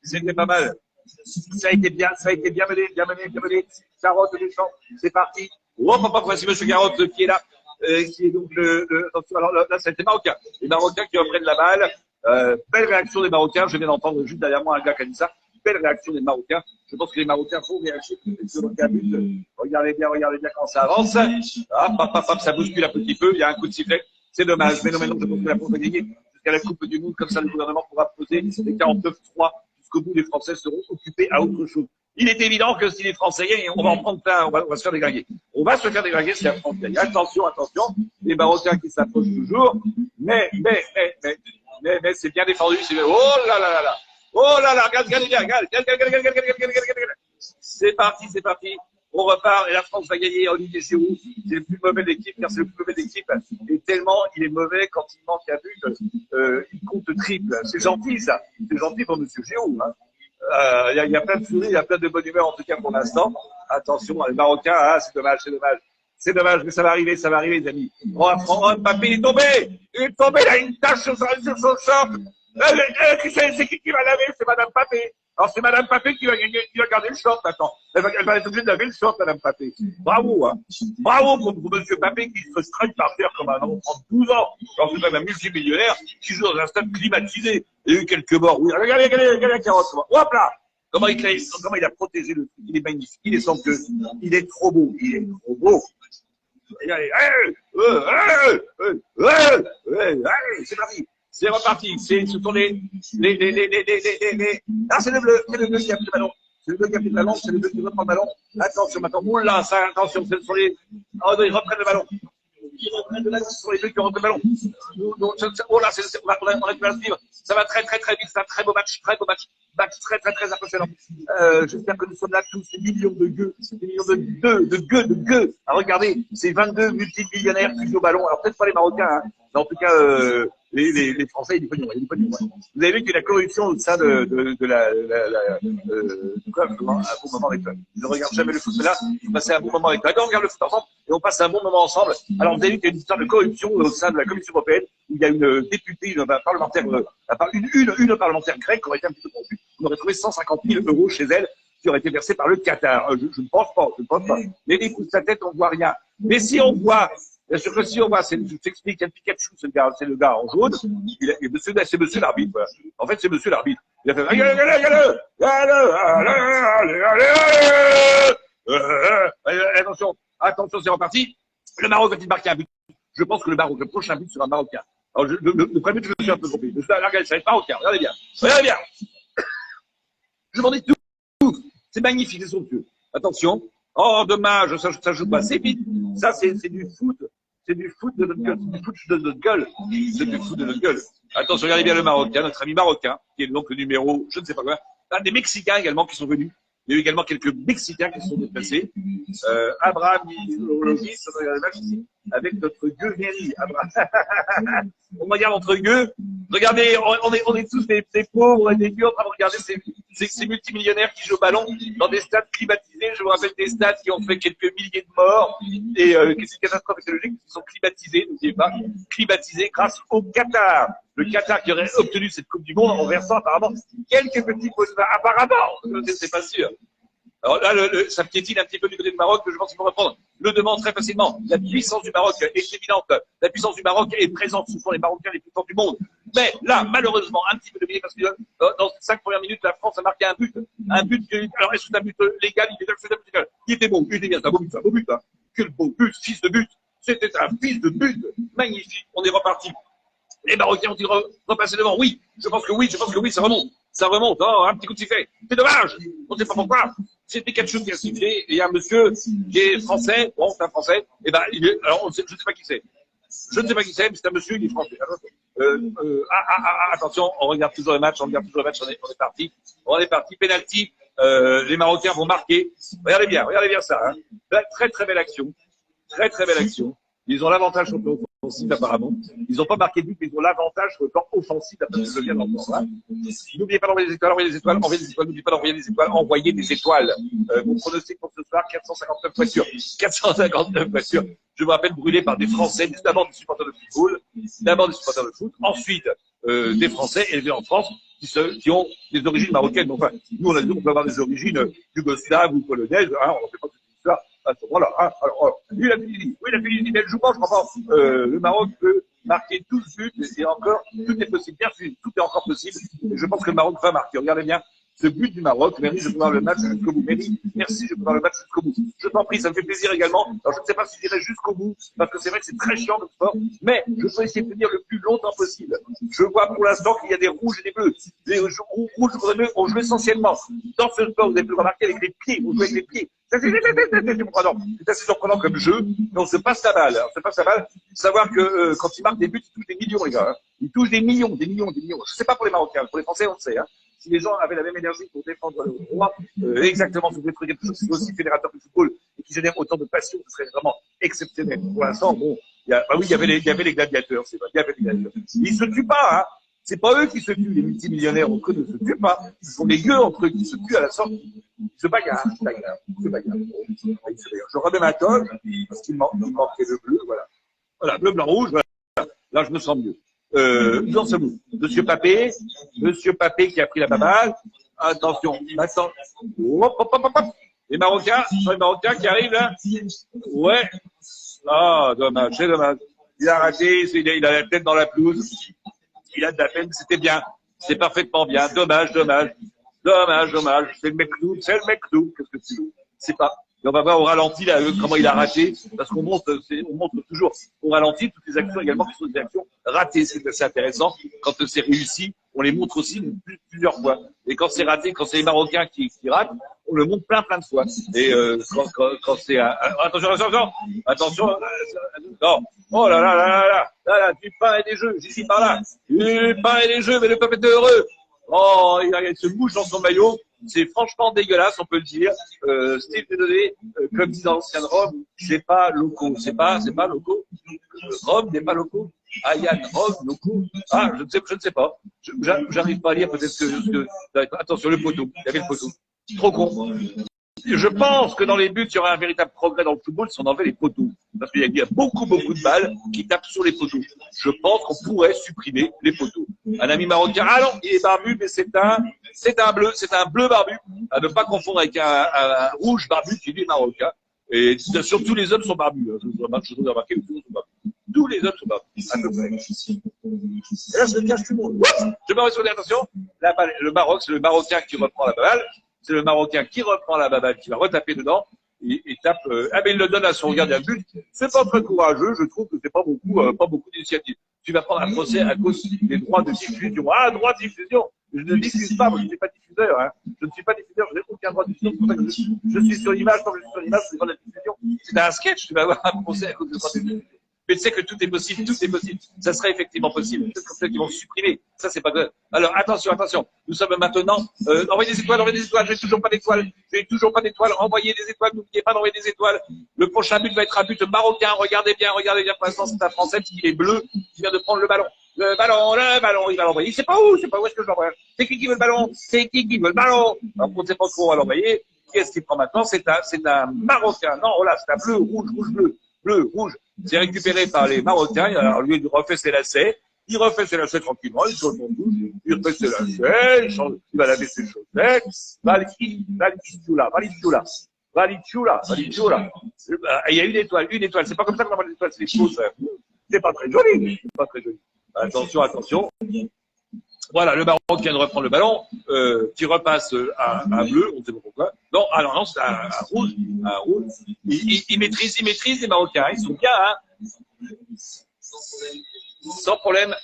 C'était pas mal. Ça a été bien mené. Carotte, Deschamps, c'est parti. Oh, papa, voici monsieur Carotte qui est là, qui est donc attention, alors là, ça a été Marocain. Les Marocains qui reprennent la balle. Belle réaction des Marocains. Je viens d'entendre juste derrière moi un gars qui a dit ça. Belle réaction des Marocains. Je pense que les Marocains vont réagir. Regardez bien quand ça avance. Ça bouscule un petit peu. Il y a un coup de sifflet. C'est dommage. Mais non, je pense que la France va gagner jusqu'à la Coupe du Monde. Comme ça, le gouvernement pourra poser les 49-3 jusqu'au bout. Les Français seront occupés à autre chose. Il est évident que si les Français gagnent, on va en prendre plein. On va se faire déglinguer. On va se faire déglinguer si la France gagne. Attention. Les Marocains qui s'approchent toujours. Mais c'est bien défendu. Oh là là. Regardez bien. C'est parti. On repart et la France va gagner. Olivier Giroud, c'est le plus mauvais de l'équipe, car c'est le plus mauvais de l'équipe. Et tellement il est mauvais quand il manque un but, il compte triple. C'est gentil ça. C'est gentil pour monsieur Giroud. Il y a plein de sourires, il y a plein de bonne humeur en tout cas pour l'instant. Attention, les Marocains, c'est dommage. C'est dommage, mais ça va arriver, les amis. Mbappé, il est tombé, il a une tache sur son short. C'est qui va laver? C'est Madame Mbappé. Alors c'est Madame Mbappé qui va garder le short maintenant. Elle va être obligée de laver le short, Madame Mbappé. Bravo, Bravo pour Monsieur Mbappé qui se traîne par terre comme un enfant de 12 ans. Alors c'est quand même un multimillionnaire qui joue dans un stade climatisé. Il y a eu quelques morts. Oui, regardez la carotte. Hop là! Comment il a protégé le truc. Il est magnifique. Il est somptueux. Il est trop beau. Allez, c'est parti. C'est reparti. Ce sont les. Ah, c'est le bleu qui a pris le ballon. C'est le bleu qui a pris le ballon. C'est le bleu qui reprend le ballon. Attention maintenant. Oula, ça, attention. Ce sont les. Oh non, ils reprennent le ballon. Ce sont les bleus qui reprennent le ballon. Oh là, on a pu la suivre. Ça va très vite. C'est un très beau match. Match très impressionnant. J'espère que nous sommes là tous, des millions de gueux, de gueux. Alors regardez, ces 22 multimillionnaires qui jouent au ballon. Alors peut-être pas les Marocains, mais en tout cas les Français, il y a du pognon. Vous avez vu qu'il y a la corruption au sein du club, un bon moment avec eux. Je ne regarde jamais le foot, mais là, je passais un bon moment avec eux. On regarde le foot ensemble et on passe un bon moment ensemble. Alors vous avez vu qu'il y a une histoire de corruption au sein de la Commission européenne, où il y a une députée, une parlementaire grecque qui aurait été un petit peu confuse. On aurait trouvé 150 000 € chez elle qui auraient été versés par le Qatar. Je ne pense pas. Mais il pousse sa tête, on ne voit rien. Mais si on voit, bien sûr que si on voit, je t'explique, il y a Pikachu, c'est le gars en jaune. C'est monsieur l'arbitre. Voilà. En fait, c'est monsieur l'arbitre. Il a fait, attention, c'est reparti. Le Maroc va-t-il marquer un but? Je pense que le prochain but sera marocain. Alors, le premier but, je me suis un peu trompé. Regardez, ça va être marocain. Regardez bien. Je m'en dis tout. C'est magnifique, c'est somptueux. Attention. Oh, dommage, ça joue pas. C'est vite. Ça, c'est du foot. C'est du foot de notre gueule. C'est du foot de notre gueule. C'est du foot de notre gueule. Attention, regardez bien le Marocain, notre ami marocain, qui est donc le numéro, je ne sais pas quoi. Ah, des Mexicains également qui sont venus. Il y a eu également quelques Mexicains qui se sont déplacés. Abraham, avec notre gueux Méry. On regarde entre gueux. Regardez, on est tous des pauvres et des gueux en train de regarder ces multimillionnaires qui jouent au ballon dans des stades climatisés. Je vous rappelle des stades qui ont fait quelques milliers de morts et que c'est une catastrophe écologique qui sont climatisés, n'oubliez pas, climatisés grâce au Qatar. Le Qatar qui aurait obtenu cette Coupe du Monde en versant apparemment quelques petits pots de vin. Apparemment, je ne sais pas sûr. Alors là, ça piétine un petit peu du côté du Maroc, que je pense qu'il faut reprendre. Le demande très facilement. La puissance du Maroc est évidente. La puissance du Maroc est présente. Ce sont les Marocains les plus forts du monde. Mais là, malheureusement, un petit peu de biais parce que dans les 5 premières minutes, la France a marqué un but. Un but alors est-ce que c'est un but légal, illégal? Il était bon. Il était bien. C'est un beau but, un beau but. Hein. Quel beau but, fils de but. C'était un fils de but. Magnifique. On est reparti. Les Marocains ont-ils repassé devant? Oui, je pense que oui, ça remonte. Ça remonte, oh, un petit coup de sifflet. C'est dommage, on ne sait pas pourquoi. C'est Pikachu qui a sifflé, et il y a un monsieur qui est français, bon, c'est un français, et ben, alors, je ne sais pas qui c'est. Je ne sais pas qui c'est, mais c'est un monsieur qui est français. Attention, on regarde toujours le match, on est parti. On est parti, penalty, les Marocains vont marquer. Regardez bien ça, hein. Très, très belle action. Très, très belle action. Ils ont l'avantage sur le plan offensif, apparemment. Ils n'ont pas marqué de but, mais ils ont l'avantage sur le plan offensif, après ce que je viens d'entendre. Hein. N'oubliez pas d'envoyer des étoiles, n'oubliez pas d'envoyer des étoiles, envoyez des étoiles. Mon pronostic pour ce soir, 459 voitures. 459 voitures. Je me rappelle brûlé par des Français, d'abord des supporters de football, d'abord des supporters de foot, ensuite des Français élevés en France qui ont des origines marocaines. Bon, enfin, nous, on peut avoir des origines yougoslaves ou polonaises, hein, on ne fait pas toute l'histoire. À ce moment-là, hein. Alors, lui, il a fini, mais elle joue pas, je crois pas. Le Maroc peut marquer 12 buts, et encore, tout est possible. Bien sûr, tout est encore possible. Et je pense que le Maroc va marquer. Regardez bien ce but du Maroc. Merci, je peux voir le match jusqu'au bout. Merci, je peux voir le match jusqu'au bout. Je t'en prie, ça me fait plaisir également. Alors, je ne sais pas si j'irai jusqu'au bout, parce que c'est vrai que c'est très chiant le sport, mais je peux essayer de tenir le plus longtemps possible. Je vois pour l'instant qu'il y a des rouges et des bleus. Les rouges et bleus, on joue essentiellement dans ce sport, vous avez pu le remarquer, avec les pieds. On joue avec les pieds. C'est assez surprenant comme jeu, mais on se passe la balle. Savoir que quand ils marquent des buts, ils touchent des millions, les gars. Hein. Ils touchent des millions. Je sais pas pour les Marocains, pour les Français, on le sait. Hein. Si les gens avaient la même énergie pour défendre le droit, exactement, sur quelque chose qui soit aussi fédérateur du football et qui génère autant de passion, ce serait vraiment exceptionnel. Pour l'instant, bon, il y avait les gladiateurs, c'est vrai, il y avait les gladiateurs. Ils se tuent pas, hein. C'est pas eux qui se tuent, les multimillionnaires entre eux ne se tuent pas. Ce sont les gueux entre eux qui se tuent à la sortie. Ils se bagarrent. Je remets ma toge, parce qu'il manquait le bleu, voilà. Voilà, bleu, blanc, rouge, voilà. Là, je me sens mieux. Nous en sommes où? Monsieur Papé qui a pris la baballe. Attention, maintenant. Les Marocains qui arrivent là. Ouais. Ah, dommage, c'est dommage. Il a raté, il a la tête dans la pelouse. Il a de la peine, c'était bien. C'est parfaitement bien. Dommage. C'est le Mektoub. Qu'est-ce que tu veux? C'est pas. Et on va voir au ralenti là, comment il a raté, parce qu'on montre toujours au ralenti toutes les actions également qui sont des actions ratées. C'est assez intéressant. Quand c'est réussi, on les montre aussi plusieurs fois. Et quand c'est raté, quand c'est les Marocains qui ratent, on le montre plein de fois. Et quand c'est attention, non. Oh là, du pain et des jeux, j'y par là. Du pain et des jeux, mais le peuple est heureux. Oh, il se mouche dans son maillot. C'est franchement dégueulasse, on peut le dire. Steve Dieudonné, comme dit dans l'ancienne Rome, c'est pas loco. C'est pas loco. Rome n'est pas loco. Yann, Rome, loco. Ah, je ne sais pas. J'arrive pas à lire peut-être que attention, le poteau. Il y avait le poteau. Trop con. Je pense que dans les buts, il y aura un véritable progrès dans le football si on enlevait les poteaux. Parce qu'il y a beaucoup de balles qui tapent sur les poteaux. Je pense qu'on pourrait supprimer les poteaux. Un ami marocain, ah non, il est barbu, mais c'est un bleu barbu. À ne pas confondre avec un rouge barbu qui lui est marocain. Et surtout les hommes sont barbus. Je vous ai remarqué que tous les hommes sont barbus. Tous les hommes sont barbus. À peu près. Et là, je cache tout le monde. Je me sur attention. Le Maroc, c'est le Marocain qui reprend la balle. C'est le Marocain qui reprend la baballe, qui va retaper dedans, et tape, mais il le donne à son gardien de but. C'est pas très courageux, je trouve que c'est pas beaucoup d'initiatives. Tu vas prendre un procès à cause des droits de diffusion. Ah, droits de diffusion! Je ne diffuse pas, moi je ne suis pas diffuseur. diffuseur, hein. Je ne suis pas diffuseur, je n'ai aucun droit de diffusion. C'est pour ça que je suis sur l'image, quand je suis sur l'image, c'est pas de la diffusion. C'est un sketch, tu vas avoir un procès à cause de droit de diffusion. Mais tu sais que tout est possible, tout est possible. Ça serait effectivement possible. Peut-être comme ça qu'ils vont le supprimer. Ça, c'est pas grave. Alors, attention, attention. Nous sommes maintenant, envoyez des étoiles, envoyez des étoiles. J'ai toujours pas d'étoiles. J'ai toujours pas d'étoiles. Envoyez des étoiles. N'oubliez pas d'envoyer des étoiles. Le prochain but va être un but marocain. Regardez bien, regardez bien. Pour l'instant, c'est un Français qui est bleu, qui vient de prendre le ballon. Le ballon, il va l'envoyer. C'est pas où est-ce que je l'envoie? C'est qui veut le ballon? C'est qui veut le ballon? Alors, on ne sait pas trop où on va l'envoyer. Qui est-ce qui prend maintenant? C'est un Marocain. Non, voilà, c'est un bleu, rouge, bleu. Bleu, rouge, c'est récupéré par les Marocains. Alors lui, il refait ses lacets. Il refait ses lacets tranquillement. Il change son douche. Il refait ses lacets. Il va laver ses chaussettes. Valitioula. Il y a une étoile. C'est pas comme ça qu'on appelle l'étoile, c'est les choses. C'est pas très joli. C'est pas très joli. Attention. Voilà, le Maroc vient de reprendre le ballon, qui repasse à bleu, on ne sait pas pourquoi. Non, alors non, c'est un rouge. Ils maîtrisent les Marocains, ils sont bien, hein. Sans problème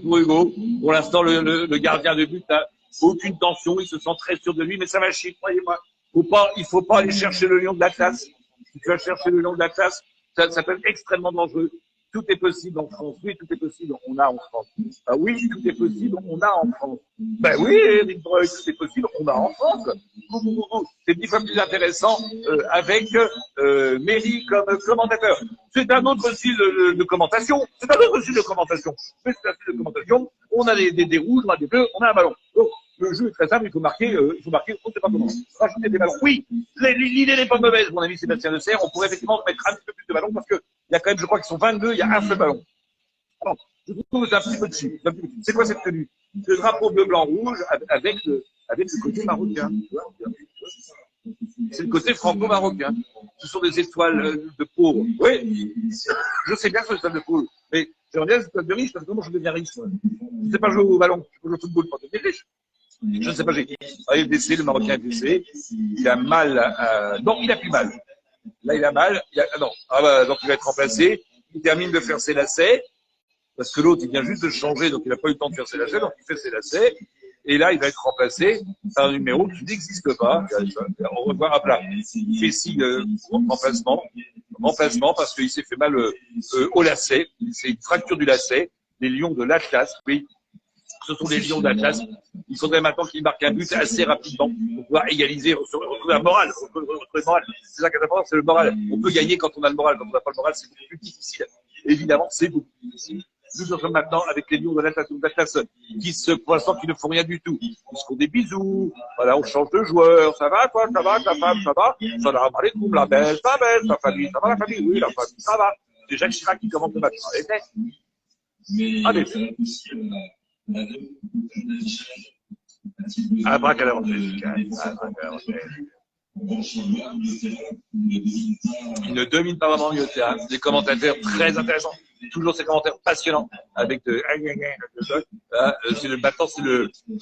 pour Hugo. Pour l'instant, le gardien de but n'a aucune tension, il se sent très sûr de lui, mais ça va chier, croyez-moi. Il faut pas aller chercher le lion de la classe. Si tu vas chercher le lion de la classe, ça peut être extrêmement dangereux. Tout est possible en France. Oui, tout est possible, on a en France. Ah oui, tout est possible, on a en France. Ben oui, Eric Breuil, tout est possible, on a en France. C'est 10 fois plus intéressant avec Méry comme commentateur. C'est un autre style de commentation. Mais c'est un style de commentation. On a des rouges, on a des bleus, on a un ballon. Donc, le jeu est très simple, il faut marquer, on ne sait pas comment. Rajouter des ballons. Oui, l'idée n'est pas mauvaise, mon ami Sébastien Le Serre. On pourrait effectivement mettre un petit peu plus de ballons parce que il y a quand même, je crois qu'ils sont 22, il y a un seul ballon. Alors, je trouve que c'est un petit peu de chiffre. C'est quoi cette tenue? Le drapeau bleu, blanc, rouge avec le côté marocain. C'est le côté franco-marocain. Ce sont des étoiles de pauvres. Oui, je sais bien que ce sont des étoiles de pauvres. Mais j'aimerais bien des étoiles de riches parce que comment je deviens riche, moi. Je ne sais pas jouer au ballon, je peux jouer au football pour devenir riche. Je ne sais pas, il est blessé, le Marocain est blessé. Il a mal, non, il a plus mal. Là, il a mal. Donc il va être remplacé. Il termine de faire ses lacets. Parce que l'autre, il vient juste de changer, donc il n'a pas eu le temps de faire ses lacets, donc il fait ses lacets. Et là, il va être remplacé par un numéro qui n'existe pas. On revoit à plat. Il fait signe remplacement, parce qu'il s'est fait mal au lacet. C'est une fracture du lacet. Les lions de l'Atlas, oui. Ce sont les lions d'Atlas. Il faudrait maintenant qu'il marque un but assez rapidement pour pouvoir égaliser, retrouver un moral. C'est ça qui est important, c'est le moral. On peut gagner quand on a le moral. Quand on n'a pas le moral, c'est beaucoup plus difficile. Évidemment, c'est beaucoup plus difficile. Nous sommes maintenant avec les lions de l'Atlas pour l'instant, qui ne font rien du tout. Ils se font des bisous. Voilà, on change de joueur. Ça va, toi? Ça va? Ta femme, ça va? Ça va, la belle, ta famille, ça va, la famille? Oui, la famille, ça va. C'est Jacques Chirac qui commence le match. Allez. Abracadabra. Il ne domine pas vraiment le théâtre. Des commentateurs très intéressants. Toujours ces commentaires passionnants avec c'est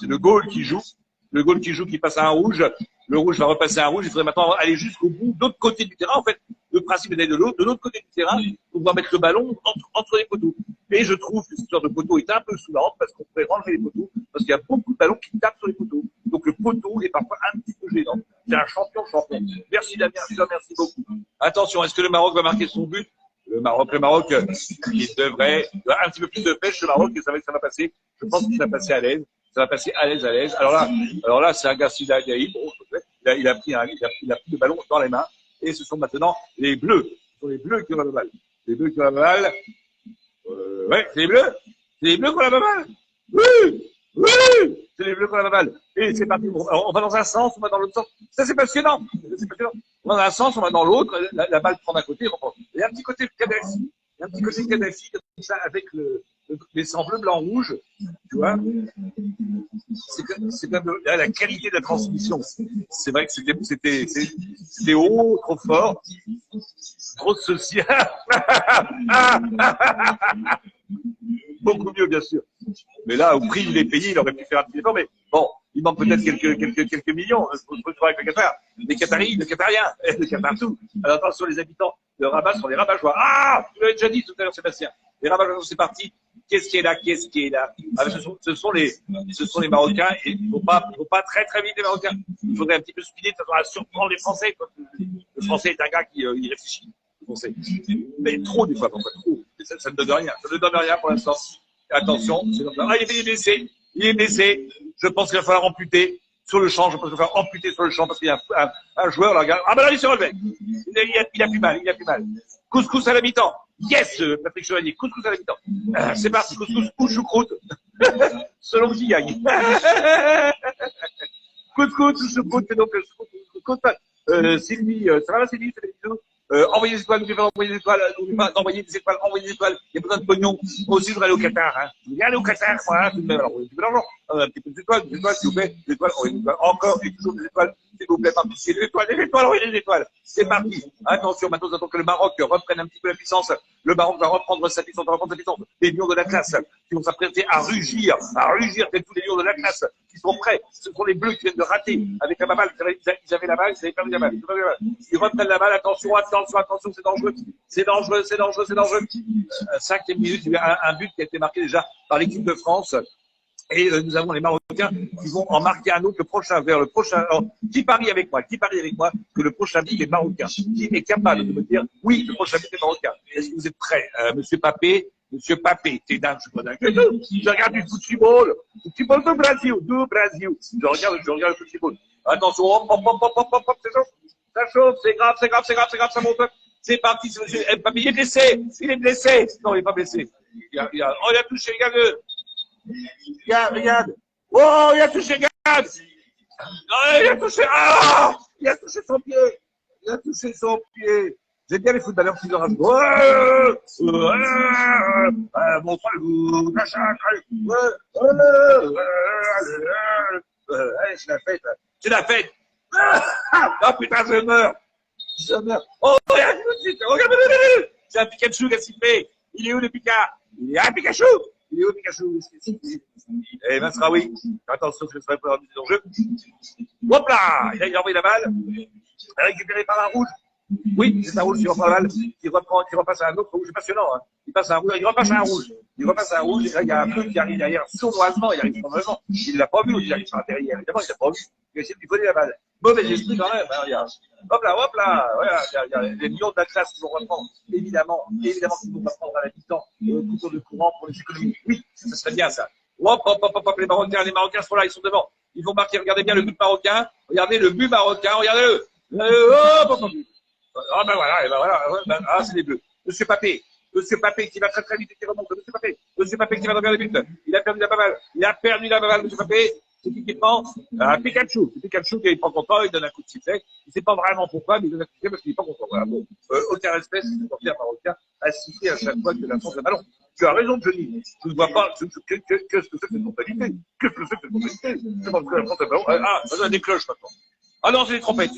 le goal qui joue. Le goal qui joue, qui passe à un rouge. Le rouge va repasser à un rouge. Il faudrait maintenant aller jusqu'au bout, de l'autre côté du terrain. En fait, le principe est d'aller de l'autre côté du terrain pour pouvoir mettre le ballon entre les poteaux. Et je trouve que cette histoire de poteau est un peu soulevante parce qu'on pourrait enlever les poteaux parce qu'il y a beaucoup de ballons qui tapent sur les poteaux. Donc le poteau est parfois un petit peu gênant. C'est un champion. Merci Damien, merci beaucoup. Attention, est-ce que le Maroc va marquer son but? Le Maroc, il devrait un petit peu plus de pêche, le Maroc, et ça va passer. Je pense que ça va passer à l'aise. Ça va passer à l'aise. Alors là, c'est un gars Sidaï. Bon, il a pris le ballon dans les mains. Et ce sont maintenant les bleus. Ce sont les bleus qui ont la balle. Les bleus qui ont la balle. Ouais, c'est les bleus. C'est les bleus qui ont la balle. Oui. C'est les bleus qui ont la balle. Et c'est parti. On va dans un sens, on va dans l'autre sens. Ça, c'est passionnant. On va dans un sens, on va dans l'autre. La balle prend d'un côté. Il y a un petit côté Kadhafi. Comme ça, avec les sangs bleu, blanc, rouge. Tu vois? C'est comme la qualité de la transmission. C'est vrai que c'était haut, trop fort, trop social. Beaucoup mieux, bien sûr. Mais là, au prix où il est payé, il aurait pu faire un petit effort. Mais bon, il manque peut-être quelques millions. Je peux avec le Qatar. Les Qataris, le Qatarien, le Qatar-tout. Alors attention, les habitants de Rabat sont les Rabat-joie. Ah, tu l'avais déjà dit tout à l'heure, Sébastien. Les Rabat-joie, c'est parti. Qu'est-ce qui est là? Qu'est-ce qui est là? Ah, ce sont les Marocains et il faut pas très très vite les Marocains. Il faudrait un petit peu speeder de façon à surprendre les Français. Le Français est un gars qui il réfléchit. Le Français. Mais trop des fois, parfois trop. Ça ne donne rien. Ça ne donne rien pour l'instant. Attention. Ah, il est blessé. Il est blessé. Je pense qu'il va falloir amputer sur le champ. Je pense qu'il va falloir amputer sur le champ parce qu'il y a un joueur là. Regarde. Ah ben là, il s'est relevé. Il a plus mal. Il a plus mal. Couscous à la mi-temps. Yes, Patrick Chevalier. Couscous à la mi-temps. C'est parti. Couscous ou choucroute. Selon qui gagne. Couscous ou choucroute. C'est donc choucroute. Sylvie, ça va Sylvie? Envoyez des étoiles, n'oubliez pas d'envoyer des étoiles, n'oubliez pas d'envoyer des étoiles, envoyez des étoiles. Il y a besoin de pognon. Moi aussi, je voudrais aller au Qatar, hein. Je voudrais aller au Qatar, moi, tout de même. Alors, un petit peu d'argent. Un petit peu d'étoiles, s'il vous plaît. Des étoiles, envoyez des étoiles. Encore et toujours des étoiles, s'il vous plaît. Des étoiles, envoyez des étoiles. C'est parti. Attention, maintenant, nous attendons que le Maroc reprenne un petit peu la puissance. Le Maroc va reprendre sa puissance, Les lions de la classe qui vont s'apprêter à rugir tels tous les lions de la classe qui sont prêts. Ce sont les bleus qui viennent de rater avec la balle. Ils avaient la balle, ils avaient perdu la balle. Ils reprennent la balle. Attention, c'est dangereux. C'est dangereux. 5e minute, il y a un but qui a été marqué déjà par l'équipe de France. Et nous avons les Marocains qui vont en marquer un autre, le prochain. Alors, qui parie avec moi que le prochain but est marocain? Qui est capable de me dire oui, le prochain but est marocain? Est-ce que vous êtes prêts, Monsieur Papé, t'es dingue, je suis pas dingue. Je regarde du football de Brésil, Je regarde le football. Attention, hop, ça chauffe, c'est grave, ça monte. C'est parti, c'est Monsieur Mbappé, il est blessé. Non, il est pas blessé. Il a touché, regarde. Oh, il a touché, regarde. Il a touché son pied. J'aime bien les footballeurs qui leur racontent. Montre-vous, machin. C'est la fête. Ah putain, je meurs. Oh, regarde, c'est un Pikachu qui a sifflé. Il est où le Pika? Il est un Pikachu. Il est où Pikachu? Eh ben, Sraoui. Attention, je ne serai pas dans le jeu. Hop là! Il a envoyé la balle. Récupéré par un rouge. Oui, c'est un rouge qui reprend la balle, qui repasse à un autre rouge. C'est passionnant, hein. Il repasse à un rouge. Et là, il y a un bleu qui arrive derrière sournoisement. Il l'a pas vu, il arrive par derrière. Évidemment, il l'a pas vu. Il a essayé de lui voler la balle. Mauvais esprit quand même, hein, regarde. Hop là. Voilà, il y a les lions de la classe qui vont reprendre. Évidemment, qui vont reprendre à la mi-temps, concours de courant pour les économies. Oui, ça serait bien, ça. Hop, les Marocains sont là, ils sont devant. Ils vont marquer, regardez bien le but marocain. Regardez le but marocain, regardez-le. Hop. Ah ben voilà, ah c'est les bleus. Monsieur Papé qui va très très vite et qui remonte. Monsieur Papé qui va dans le but. Il a perdu la balle, Monsieur Papé. C'est typiquement un Pikachu. C'est Pikachu qui n'est pas content, il donne un coup de sifflet. Il ne sait pas vraiment pourquoi, mais il donne un coup de sifflet parce qu'il n'est pas content. Voilà. Bon, aucun respect, c'est supporter marocain à siffler à chaque fois que la France a ballon. Tu as raison, Johnny. Je ne vois pas qu'est-ce que c'est que cette mentalité. C'est parce que la France a ballon. Ah, ça a des cloches maintenant. Ah non, c'est des trompettes.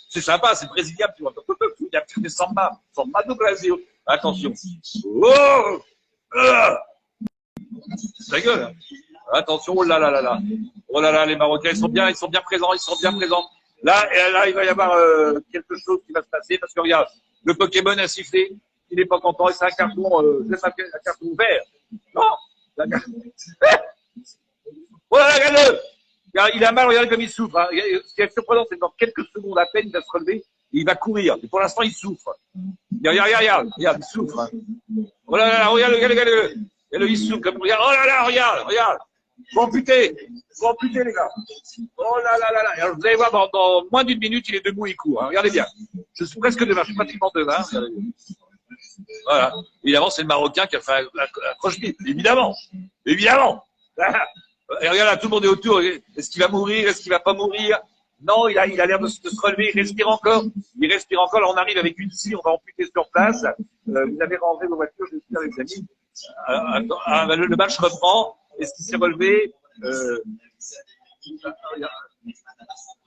C'est sympa, c'est brésilien, tu vois. Il y a des samba do Brasil. Attention. Oh! Ça gueule. Hein. Attention, oh là là. Oh là là, les Marocains, ils sont bien présents. Là, il va y avoir quelque chose qui va se passer parce que regarde, le Pokémon a sifflé, il n'est pas content et c'est un carton, un carton vert. Non, oh là là, regarde-le. Il a mal, regardez comme il souffre. Hein. Ce qui est surprenant, c'est que dans quelques secondes à peine, il va se relever et il va courir. Et pour l'instant, il souffre. Regarde, il souffre. Hein. Oh là là, regarde. Il souffre comme regarde. Oh là là, regarde. Faut amputer, les gars. Oh là là. Alors, vous allez voir, dans moins d'une minute, il est debout, il court. Hein. Regardez bien. Je suis presque demain, je suis pratiquement demain. Voilà. Évidemment, c'est le Marocain qui a fait un croche-pied. Évidemment. Et regarde là, tout le monde est autour. Est-ce qu'il va mourir? Est-ce qu'il va pas mourir? Non, il a l'air de se relever. Il respire encore. Là, on arrive avec une scie. On va amputer sur place. Vous avez rangé vos voitures, j'espère, les amis. Le match reprend. Est-ce qu'il s'est relevé?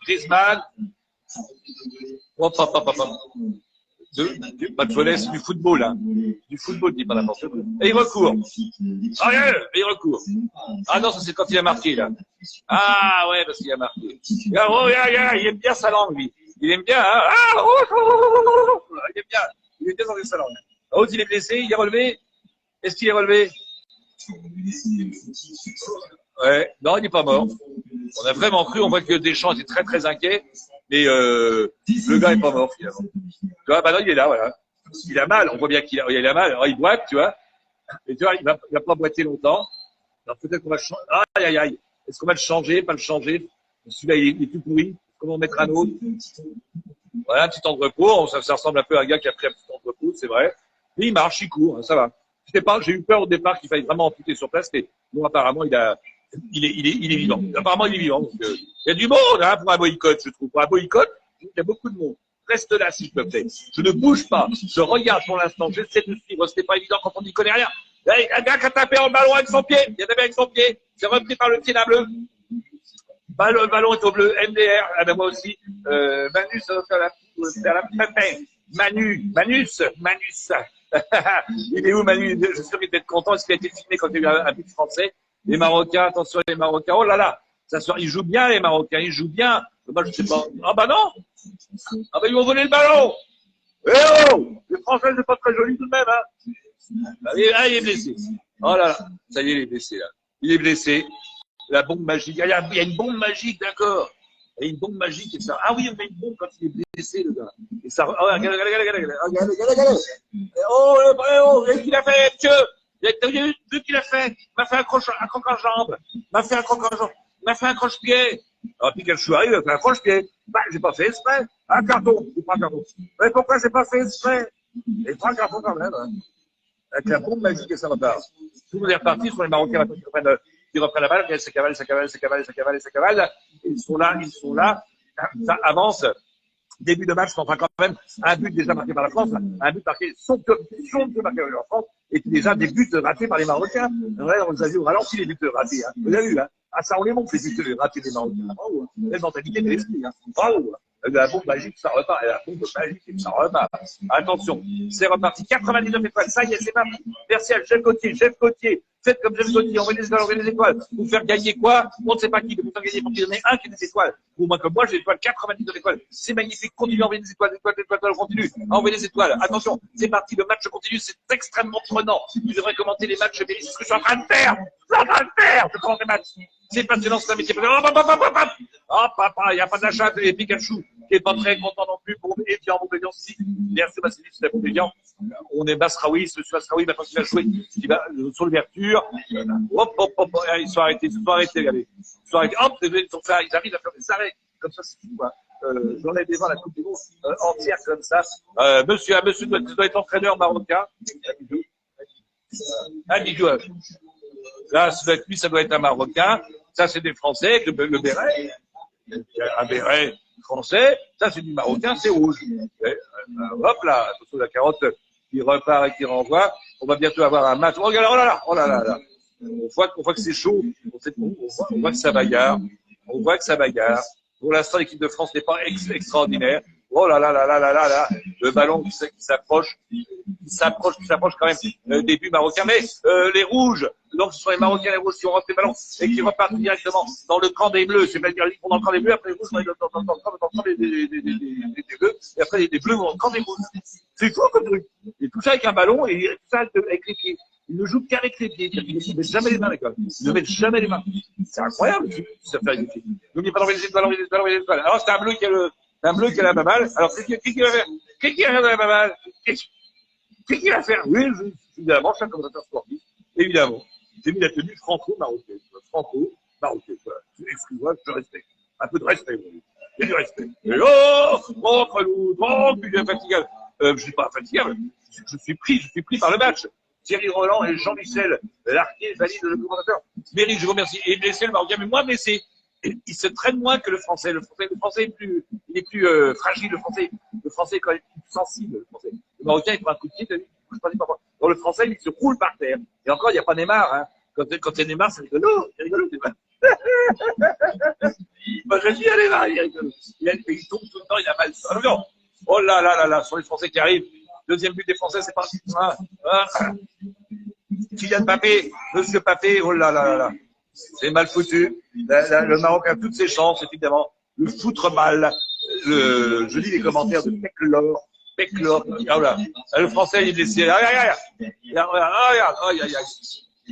Griezmann. Hop. Pas de folie, c'est du football, hein. Du football, dit pas n'importe quoi. Et il recourt. Il recourt. Ah non, ça c'est quand il a marqué, là. Ah ouais, parce qu'il a marqué. Il aime bien sa langue, lui. Il aime bien, hein. Il aime bien dans sa langue. Rose, il est blessé, il est relevé. Est-ce qu'il est relevé? Ouais, non, il n'est pas mort. On a vraiment cru, on voit que Deschamps était très très inquiet, mais le gars est pas mort finalement. Tu vois, bah non, il est là, voilà. Il a mal, on voit bien qu'il a mal. Alors il boite, tu vois. Et tu vois, il va pas boiter longtemps. Alors peut-être qu'on va le changer. Aïe, aïe, aïe. Est-ce qu'on va le changer, pas le changer? Celui-là, il est tout pourri. Comment en mettre un autre? Voilà, un petit temps de repos. Ça ressemble un peu à un gars qui a pris un petit temps de repos, c'est vrai. Mais il marche, il court, hein, ça va. J'ai eu peur au départ qu'il fallait vraiment amputer sur place, mais bon, apparemment, il est vivant. Apparemment, il est vivant. Donc, il y a du monde, hein, pour un boycott, je trouve. Pour un boycott, il y a beaucoup de monde. Reste là, s'il te plaît. Je ne bouge pas. Je regarde pour l'instant. J'essaie de suivre. Ce n'est pas évident quand on n'y connaît rien. Un gars qui a tapé en ballon avec son pied. Il y a tapé avec son pied. C'est repris par le pied d'un bleu. Le ballon est au bleu. MDR. Ah ben moi aussi. Manus, ça va faire la Manus. Il est où, Manu? Je suis sûr qu'il va être content. Est-ce qu'il a été filmé quand il y a eu un but français? Les Marocains, attention, les Marocains. Oh là là. Ils jouent bien, les Marocains. Ils jouent bien. Moi, je sais pas. Ah bah non. Ah bah ils vont voler le ballon. Eh oh, le français c'est pas très joli tout de même, hein. Ah, il est blessé. Oh là là, ça y est, il est blessé là. Il est blessé. La bombe magique. Il y a une bombe magique, d'accord. Il y a une bombe magique et ça. Ah oui, on a une bombe quand il est blessé, le gars. Et ça. Oh, regarde. Oh, qu'est-ce qu'il a fait, monsieur? T'as vu ce qu'il a fait? Il m'a fait un croc en jambe. Il m'a fait un croche-pied. Alors, puis quand je suis arrivé, il a fait un croche-pied. Bah, j'ai pas fait exprès. Un carton. Il prend un carton. Mais pourquoi j'ai pas fait exprès? Il prend un carton quand même, hein. Avec la bombe magique et ça repart. Tout le monde est reparti sur les Marocains qui reprennent la balle, ça cavale. Ils sont là. Ça avance. Début de match, on fera quand même un but déjà marqué par la France, un but marqué somptueux marqué par la France, et puis déjà des buts ratés par les Marocains. Ouais, on les a vu au ralenti, les buts ratés, hein. Vous avez vu, hein. Ah, ça, on les montre, les buts ratés des Marocains. Bravo, hein. Quelle mentalité de l'esprit, hein. Bravo, hein. La bombe magique, ça repart. La bombe magique, ça repart. Attention, c'est reparti. 99 étoiles, ça y est, c'est parti. Merci à Jeff Gauthier. Faites comme Jeff Gauthier, envoyez des étoiles. Vous faire gagner quoi? On ne sait pas qui, mais vous faire gagner pour qu'il y en ait un qui a des étoiles. Ou moins comme moi, j'ai l'étoile 99 étoiles. C'est magnifique. Continuez à envoyer des étoiles, on continue. Envoyez des étoiles. Attention, c'est parti, le match continue, c'est extrêmement prenant. Vous devrez commenter les matchs, c'est ce que je suis en train de faire. Je commence les matchs. C'est passionnant, c'est un métier. Oh, papa, il n'y a pas d'achat et Pikachu qui est pas très content non plus pour Evian Montbélian. Merci Vassili, c'est Montbélian. On est Basraoui, ce Basraoui, maintenant qu'il va jouer, il va sur l'ouverture. Hop, ils sont arrêtés, regardez. Ils sont arrêtés, hop, ils arrivent à faire des arrêts. Comme ça, c'est tout, hein. J'enlève devant la Coupe du Monde entière comme ça. Monsieur doit être entraîneur marocain. Abidou. Là, ça doit être un Marocain. Ça, c'est des Français, le béret. Un béret français. Ça, c'est du Marocain, c'est rouge. Hop là, attention, la carotte qui repart et qui renvoie. On va bientôt avoir un match. Oh là là. On voit que c'est chaud. On voit que ça bagarre. Pour l'instant, l'équipe de France n'est pas extraordinaire. Oh là là. Le ballon qui s'approche quand même des buts marocains. Mais les rouges, donc ce sont les Marocains, les rouges qui ont rentré le ballon et qui repartent directement dans le camp des bleus. C'est-à-dire ils vont dans le camp des bleus, après les rouges vont dans le camp des bleus, et après les bleus vont dans le camp des rouges. C'est fou comme truc. Et tout ça avec un ballon et tout ça avec les pieds. Ils ne jouent qu'avec les pieds. Ils ne mettent jamais les mains, l'école. Ils ne mettent jamais les mains. C'est incroyable. N'oubliez pas d'envoyer les étoiles. Alors c'est un bleu qui a la baballe. Alors qui va faire? Qui va faire de la baballe? Qui va faire? Oui, évidemment, je suis un commentateur sportif. Évidemment. J'ai mis la tenue franco-marocaine. Voilà. Excuse-moi, je respecte. Un peu de respect, oui. Il y a du respect. Et puis il est fatigable. Je ne suis pas fatigable. Je suis pris par le match. Thierry Roland et Jean-Michel Larquet valident le commentateur. Mairie, je vous remercie. Et blessé le Marocain, mais moins blessé. Il se traîne moins que le Français. Le Français est plus fragile. Le Français est quand même plus sensible. Le Marocain, il prend un coup de pied, il bouge pas. Dans le Français, il se roule par terre. Et encore, il n'y a pas Neymar, hein. Quand c'est Neymar, c'est rigolo. Neymar. Moi, je dis à Neymar, il est rigolo. Il tombe tout le temps, il a mal. Non. Oh là, sur les Français qui arrivent. Deuxième but des Français, c'est parti. Kylian Mbappé, Monsieur Mbappé, oh là. C'est mal foutu. Le Maroc a toutes ses chances, évidemment. Le foutre mal. Je lis les commentaires de Teclor. Péclore. Regarde là. Le français, il est blessé. Regarde.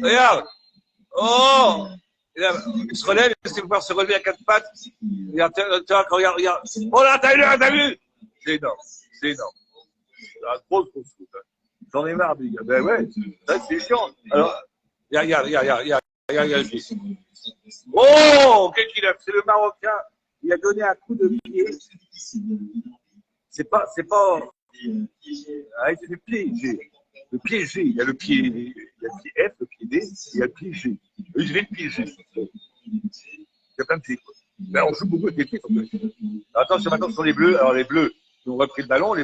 Regarde. Oh. Il se relève, il va pouvoir se relever à quatre pattes. Regarde. Oh là, t'as vu? C'est énorme. C'est un grosse foot. J'en ai marre, les gars. Ben ouais, c'est chiant. Alors, regarde. Oh, qu'est-ce qu'il a fait? C'est le Marocain. Il a donné un coup de pied. C'est pas, c'est du pied G. Le pied G. Il y a le pied F, le pied D, il y a le pied G. Je vais le pied G. Il y a plein de pieds. Ben, on joue beaucoup avec des pieds. Attention, maintenant, sur les bleus. Alors, les bleus, ils ont repris le ballon.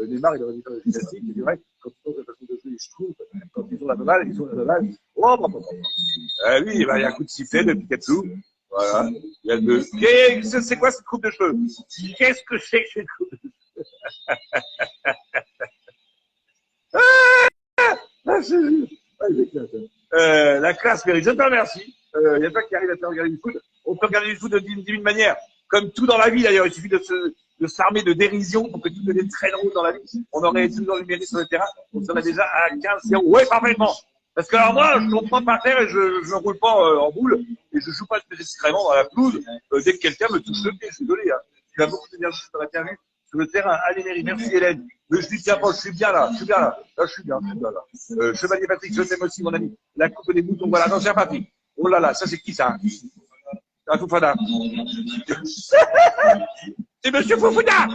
Neymar, il aurait dû faire la gymnastique. C'est vrai, quand ils ont la façon de jouer, je trouve, quand ils ont la balle, Oh. Oui, il y a un coup de sifflet de Pikachu. Voilà. Il y a le. C'est quoi cette coupe de cheveux? Qu'est-ce que c'est que cette coupe de cheveux? La classe mérite. Je te remercie. Il y a pas qui arrive à faire regarder du foot. On peut regarder du foot de 10 000 manières. Comme tout dans la vie d'ailleurs, il suffit de s'armer de dérision pour que tout devienne très drôle dans la vie. On aurait toujours le mérite sur le terrain. On serait déjà à 15-0. Ouais, parfaitement. Parce que alors moi, je tombe pas par terre et je ne roule pas en boule et je joue pas désespérément dans la pelouse dès que quelqu'un me touche le pied. Je suis désolé. Hein. Tu as beaucoup d'énergie, ça va bien vu sur le terrain. Allez, Mary, merci Hélène. Mais je dis tiens, je suis bien là. Là, je suis bien là. Chevalier Patrick, je t'aime aussi, mon ami. La coupe des boutons, voilà. Non, c'est Patrick. Oh là là, ça c'est qui ça? Un Foufada. C'est Monsieur Foufouda.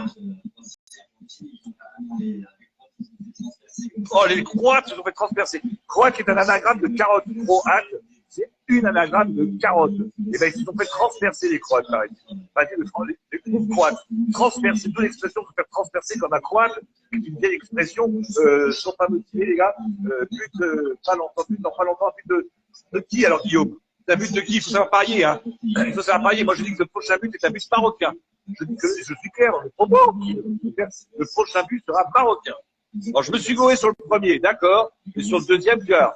Oh, les croates se sont fait transpercer. Croate est un anagramme de carotte. Croate, c'est une anagramme de carotte. Et ben, ils se sont fait transpercer, les croates, pareil. Les pauvres croates. Transpercer, toute l'expression se faire transpercer comme un croate, c'est une vieille expression, sont pas motivés, les gars. Pas longtemps, de qui, alors, Guillaume? La but de qui? Il faut savoir parier, hein. Il faut savoir parier. Moi, je dis que le prochain but est un but marocain. Je dis que je suis clair, on est trop bon. Le prochain but sera marocain. Alors, je me suis gouré sur le premier, d'accord. Et sur le deuxième, regarde,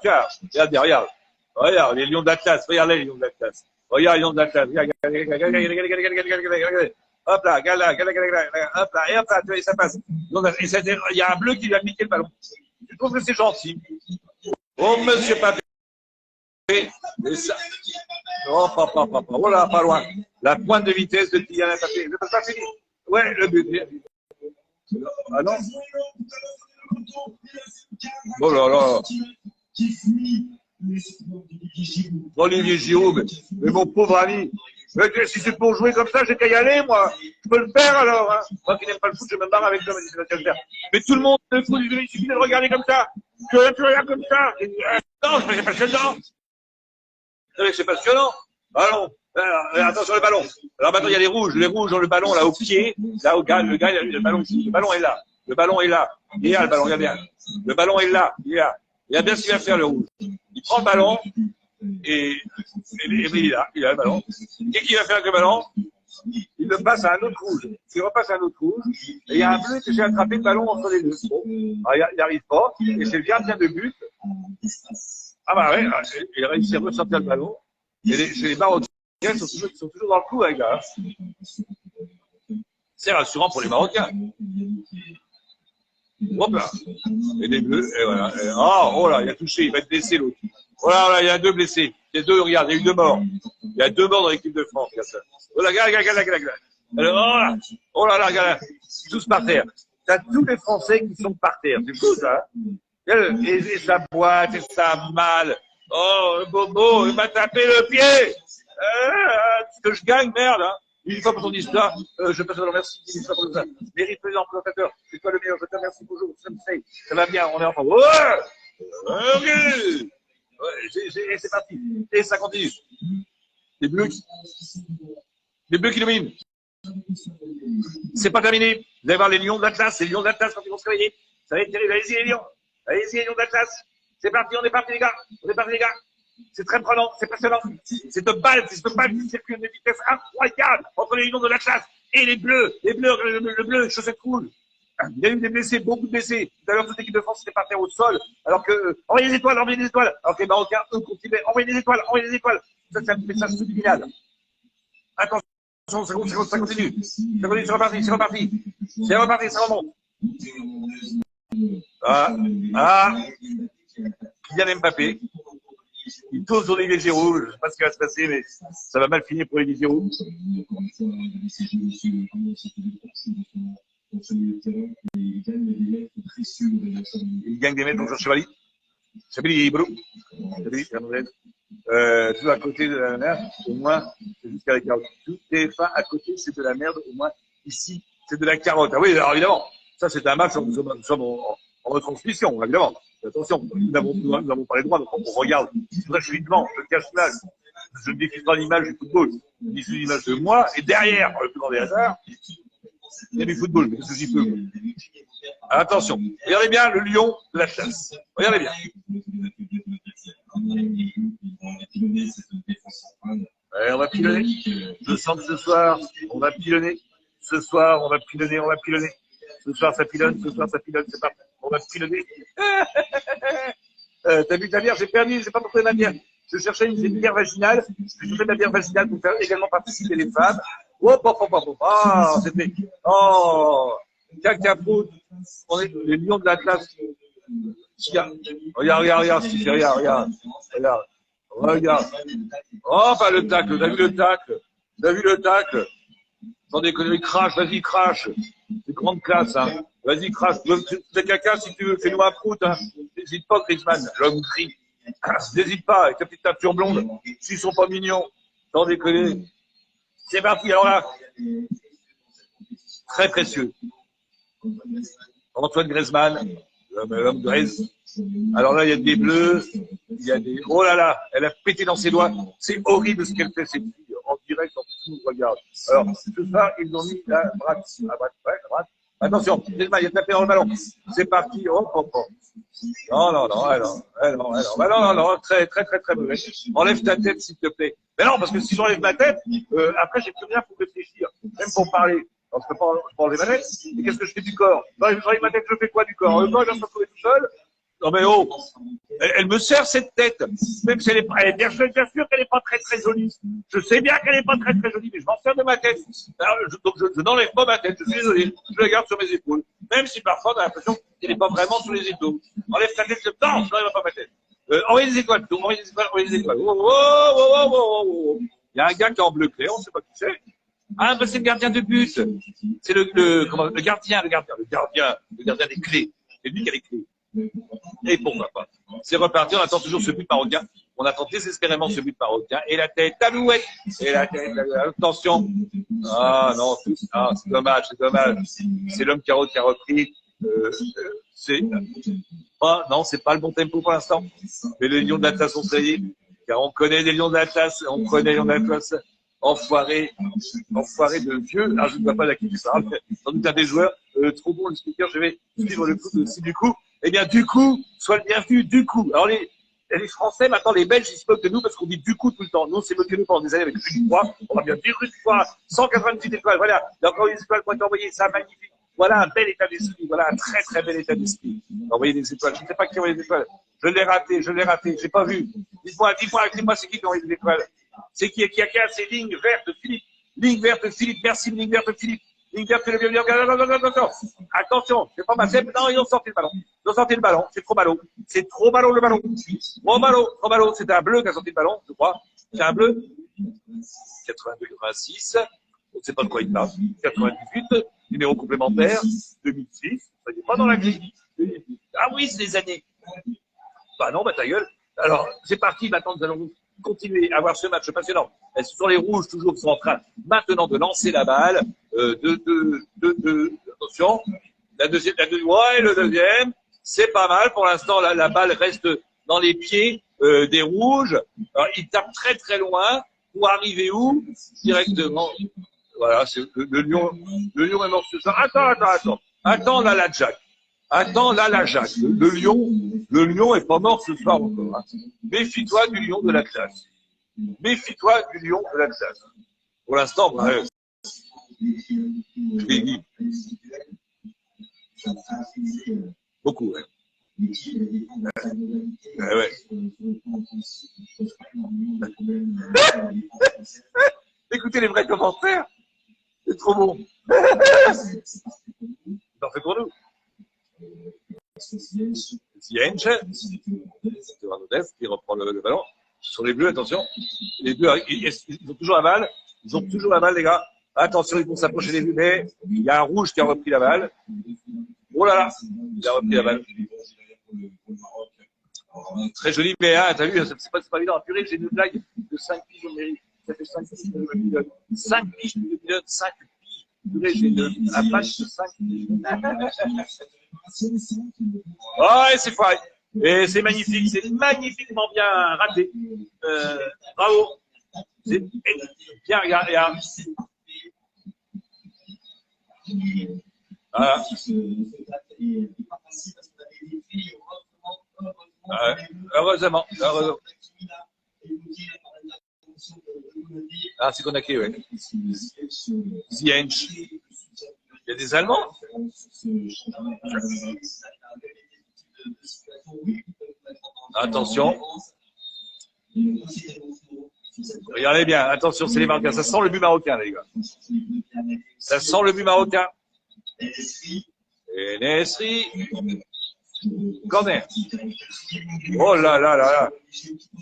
regarde, les lions d'Atlas, regarde les lions d'Atlas. Regarde les lions d'Atlas, regarde. Hop là, hop là, et hop là, ça passe. Et il y a un bleu qui lui a piqué le ballon. Je trouve que c'est gentil. Oh, monsieur Papé. Et ça. Oh, papa. Oh là, pas loin. La pointe de vitesse de Kylian Mbappé. Je ne peux pas finir. Ouais, le but. Ah non. Oh là là. Olivier Giroud, mais mon pauvre ami. Mais si c'est pour jouer comme ça, j'ai qu'à y aller, moi. Je peux le faire alors. Hein. Moi qui n'aime pas le foot, je me barre avec toi, mais c'est pas le faire. Mais tout le monde, le foot, il suffit de le regarder comme ça. Tu regardes comme ça. Non, c'est passionnant. C'est passionnant. Allons. Attention le ballon. Alors maintenant il y a les rouges ont le ballon là au pied, là au gars, le ballon est là. Le ballon est là. Il est là le ballon, regarde bien. Le ballon est là, il est là. Il a bien ce qu'il va faire le rouge. Il prend le ballon et il a le ballon. Qu'est-ce qu'il va faire avec le ballon? Il le passe à un autre rouge. Il repasse à un autre rouge. Et il y a un bleu qui essaie d'attraper le ballon entre les deux. Bon. Alors, il n'arrive pas. Et c'est le gardien de but. Ah bah ouais, il a réussi à ressortir le ballon. Et les Marocains sont toujours dans le coup, les gars. C'est rassurant pour les Marocains. Hop là. Et les bleus, et voilà. Oh là, il a touché, il va être blessé l'autre. Voilà, il y a 2 blessés. Il y a 2, regarde, il y a eu 2 morts. Il y a 2 morts dans l'équipe de France, regarde ça. Oh là, regarde. Alors, oh là, regarde, tous par terre. T'as tous les Français qui sont par terre. C'est fou, ça. Et ça boite, et ça mal. Oh, Bobo, il m'a tapé le pied. Est-ce que je gagne, merde, hein. Une fois pour ton histoire, je passe à remercier. Une fois pour ça. Mérite président, présentateur, c'est toi le meilleur. Je te remercie, bonjour, ça va bien, on est ensemble. Ok. Et c'est parti. Et ça continue. Les bleus qui dominent. C'est pas terminé. Vous allez voir les lions de l'Atlas, quand ils vont se réveiller. Ça va être terrible. Allez-y, les lions de l'Atlas. C'est parti, on est parti, les gars. C'est très prenant, c'est passionnant. C'est de balle qui circule à une vitesse incroyable entre les lions de l'Atlas et les bleus. Le bleu, chaussette rouge. Il y a eu des blessés, beaucoup de blessés. Tout à l'heure, toute l'équipe de France était par terre au sol. Alors que, envoyez des étoiles. Alors que les Marocains, eux, continuaient. Envoyez des étoiles. Ça, c'est un message subliminal. Attention, ça continue. C'est reparti. Ça remonte. Kylian Mbappé. Il tourne sur les Giroud. Je ne sais pas ce qui va se passer, mais ça va mal finir pour les Giroud. Il gagne des mètres dans son Chevalier. Chablis Brou. Chablis, tout à côté de la mer, au moins, c'est jusqu'à la carotte. Tout est fin à côté, c'est de la merde, au moins, ici, c'est de la carotte. Ah oui, alors évidemment, ça c'est un match, nous sommes en retransmission, évidemment. Attention, nous avons pas les droits, donc on regarde très subitement, je cache l'âge. Je diffuse pas l'image du football, je diffuse l'image de moi, et derrière, le plus grand des hasards, il y a du football, mais qu'est-ce que j'y peux? Attention, regardez bien le lion de la chasse. Regardez bien. Ouais, on va pilonner. Je sens que ce soir, on va pilonner. Ce soir, on va pilonner, on va pilonner. Ce soir, ça pilonne, c'est parti. On va pilonner. T'as vu ta bière? J'ai perdu, j'ai pas porté ma bière. Je cherchais une bière vaginale. Je fais de la bière vaginale pour faire également participer les femmes. Ah, c'était. Oh, cacapoute. On est les lions de l'Atlas. Regarde, regarde. Oh, bah le tacle, t'as vu le tacle. Sans déconner, il crache, vas-y, crache. C'est grande classe, hein. Vas-y, crache. C'est caca si tu veux, fais-nous un prout, hein. N'hésite pas, Griezmann, l'homme crie. N'hésite pas, avec ta petite teinture blonde. S'ils sont pas mignons, sans déconner. C'est parti, alors là. Très précieux. Antoine Griezmann, l'homme Grèce. Alors là, il y a des bleus, il y a des... Oh là là, elle a pété dans ses doigts. C'est horrible ce qu'elle fait, cette fille. En direct, en dessous, regarde. Alors, tout ça, ils ont mis la droite. Attention, Griezmann, il a tapé dans le ballon. C'est parti. Oh. Non. Très mauvais. Enlève ta tête, s'il te plaît. Mais non, parce que si j'enlève ma tête, après, j'ai plus rien pour réfléchir, même pour parler. Alors, je peux pas enlever ma tête. Et qu'est-ce que je fais du corps? J'enlève ma tête, je fais quoi du corps? Le corps, il va se retrouver tout seul. Non mais oh, elle me sert cette tête, même si elle est pas, bien sûr qu'elle n'est pas très jolie. Je sais bien qu'elle n'est pas très jolie, mais je m'en sers de ma tête. Alors, donc je n'enlève pas ma tête, je suis désolé, je la garde sur mes épaules. Même si parfois on a l'impression qu'elle n'est pas vraiment sur les épaules. Enlève ta tête, non, je n'enlève pas ma tête. Envoyez des étoiles, envoyez des étoiles. Oh. Il y a un gars qui est en bleu clair, on ne sait pas qui c'est. Ah, ben c'est le gardien de but. C'est le gardien des clés. C'est lui qui a les clés. Et pourquoi pas. C'est reparti, on attend toujours ce but marocain. On attend désespérément ce but marocain. Et la tête, talouette. Attention. Ah non, c'est dommage. C'est l'homme qui a repris. Non, c'est pas le bon tempo pour l'instant. Mais les lions de l'Atlas sont trahis. Car on connaît les lions de l'Atlas. Enfoiré de vieux. Ah, je ne vois pas à qui tu parles. Sans doute un des joueurs. Trop bon le speaker. Je vais suivre le foot aussi du coup. Eh bien, du coup, sois le bienvenu, du coup. Alors, les Français, maintenant, les Belges, ils se moquent de nous parce qu'on dit du coup tout le temps. Nous, on s'est moqué de nous pendant des années avec une fois. On va bien dire une fois. 198 étoiles. Voilà. Il y a encore une étoile qui ont été envoyées. C'est magnifique. Voilà un bel état d'esprit. Voilà un très bel état d'esprit. Envoyer des étoiles. Je ne sais pas qui a envoyé des étoiles. Je l'ai raté. J'ai pas vu. Dites-moi, c'est qui a envoyé des étoiles? C'est qui a c'est ligne verte, Philippe. Ligne verte, Philippe. Merci, ligne verte, Philippe. Ligne verte, le bienvenu. Attention, c'est pas ma sève. Non, ils ont sorti le ballon. C'est trop ballot. C'est trop ballot, le ballon. Trop ballot. C'était un bleu qui a sorti le ballon, je crois. C'est un bleu. 82, 86. On ne sait pas de quoi il parle. 98. Numéro complémentaire. 2006. Ça n'est pas dans la grille. Ah oui, c'est les années. Bah non, ta gueule. Alors, c'est parti. Maintenant, nous allons continuer à voir ce match passionnant. Ce sont les rouges toujours qui sont en train maintenant de lancer la balle. Attention. Le deuxième. C'est pas mal. Pour l'instant, la balle reste dans les pieds des rouges. Alors, ils tapent très loin. Pour arriver où? Directement. Voilà, c'est le lion est mort sur ça. Attends là, la Jack. Le lion est pas mort ce soir encore. Hein. Méfie-toi du lion de la classe. Pour l'instant, beaucoup, ouais. Ouais. Écoutez les vrais commentaires. C'est trop bon. T'en fais pour nous. Ziyech, qui reprend le ballon. Sur les Bleus, attention. Les Bleus, ils ont toujours la balle. Ils ont toujours la balle, les gars. Attention, ils vont s'approcher des Bleus, mais il y a un rouge qui a repris la balle. Oh là là, il a repris la balle. Très joli, mais hein, t'as vu, c'est pas évident à purée. J'ai une blague de 5 piges au mairie. Ça fait 5 piges de milieu. 5 piges de milieu, 5 piges. Purée, j'ai un match de 5 piges. Oh, et c'est fort. Et c'est magnifique, c'est magnifiquement bien raté. Bravo. C'est bien, regarde. Voilà. Heureusement. Ah, c'est Konaké, ouais. Ziyech. Il y a des Allemands. Attention. Regardez bien, attention, c'est les Marocains. Ça sent le but marocain, les gars. Ça sent le but marocain. Et Nesri. Corner. Oh là là là là.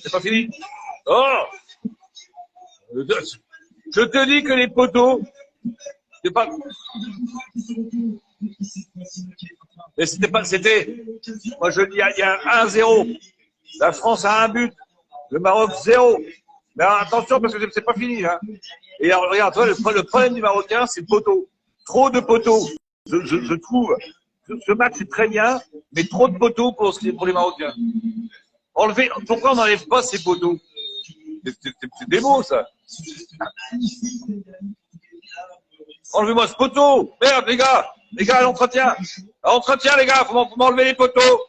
C'est pas fini. Oh. Je te dis que les poteaux. C'est pas. Mais c'était. Moi je dis, il y a 1-0. La France a un but. Le Maroc 0. Mais attention parce que c'est pas fini, hein. Et alors, regarde, toi, le problème du Marocain, c'est le poteau. Trop de poteaux. Je trouve. Ce match est très bien, mais trop de poteaux pour les Marocains. Pourquoi on n'enlève pas ces poteaux? C'est des mots, ça. Enlevez-moi ce poteau. Merde, les gars, à l'entretien. À l'entretien, les gars, faut m'enlever les poteaux.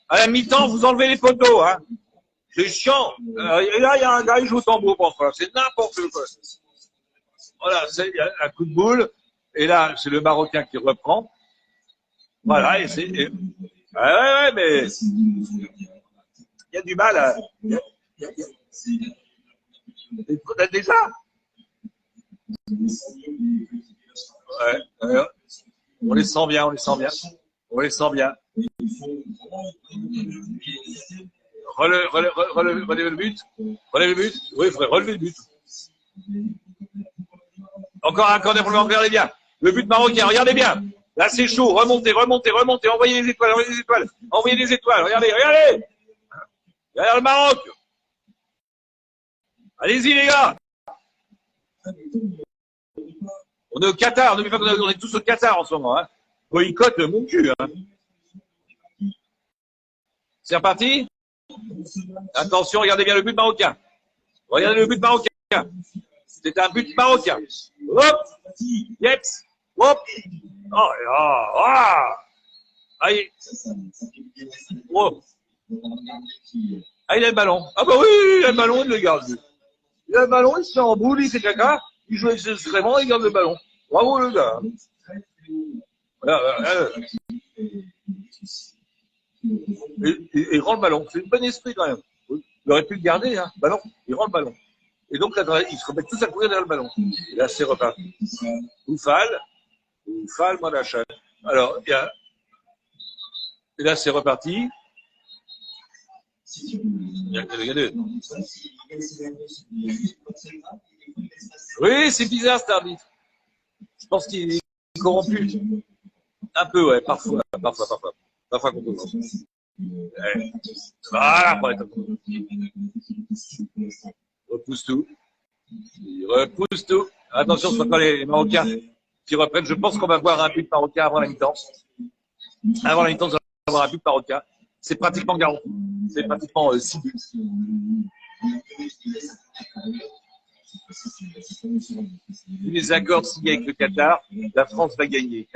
À la mi-temps, vous enlevez les poteaux, hein. C'est chiant. Et là, il y a un gars, il joue au tambour pour ça. C'est n'importe quoi. Voilà, il y a un coup de boule. Et là, c'est le Marocain qui reprend. Voilà, et c'est. Ouais, mais. Il y a du mal à. Déjà. Ouais. On les sent bien. Relevez le but. Oui, il faudrait relever le but. Encore un corner pour le Maroc, regardez bien. Le but marocain, regardez bien. Là, c'est chaud. Remontez. Envoyez les étoiles. Regardez. Regardez le Maroc. Allez-y, les gars. On est au Qatar. N'oubliez pas qu'on est tous au Qatar en ce moment. Hein. Boycott mon cul. Hein. C'est reparti. Attention, regardez bien le but marocain. C'est un but marocain. Hop. Yeps. Hop. Oh. Allez. Oh. Ah, il a le ballon. Ah bah oui, il a le ballon, il le garde. Il a le ballon, il se fait en boule, il fait caca, il joue extrêmement, il garde le ballon. Bravo le gars. Voilà. Et il rend le ballon. C'est un bon esprit quand même. Il aurait pu le garder, hein. Bah non, il rend le ballon. Et donc là, ils se remettent tous à courir derrière le ballon. Et là, c'est reparti. Oufal, moi la chaîne. Alors, il y a. Et là, c'est reparti. Regardez. Oui, c'est bizarre cet arbitre. Je pense qu'il est corrompu. Un peu, ouais, parfois qu'on peut. Ouais. Voilà, repousse tout. Il repousse tout. Attention, ce sont pas les Marocains qui reprennent. Je pense qu'on va voir un but marocain avant la mi-temps. Avant la mi-temps, on va avoir un but marocain. C'est pratiquement garanti. C'est pratiquement 6 buts. Les accords signés avec le Qatar, la France va gagner.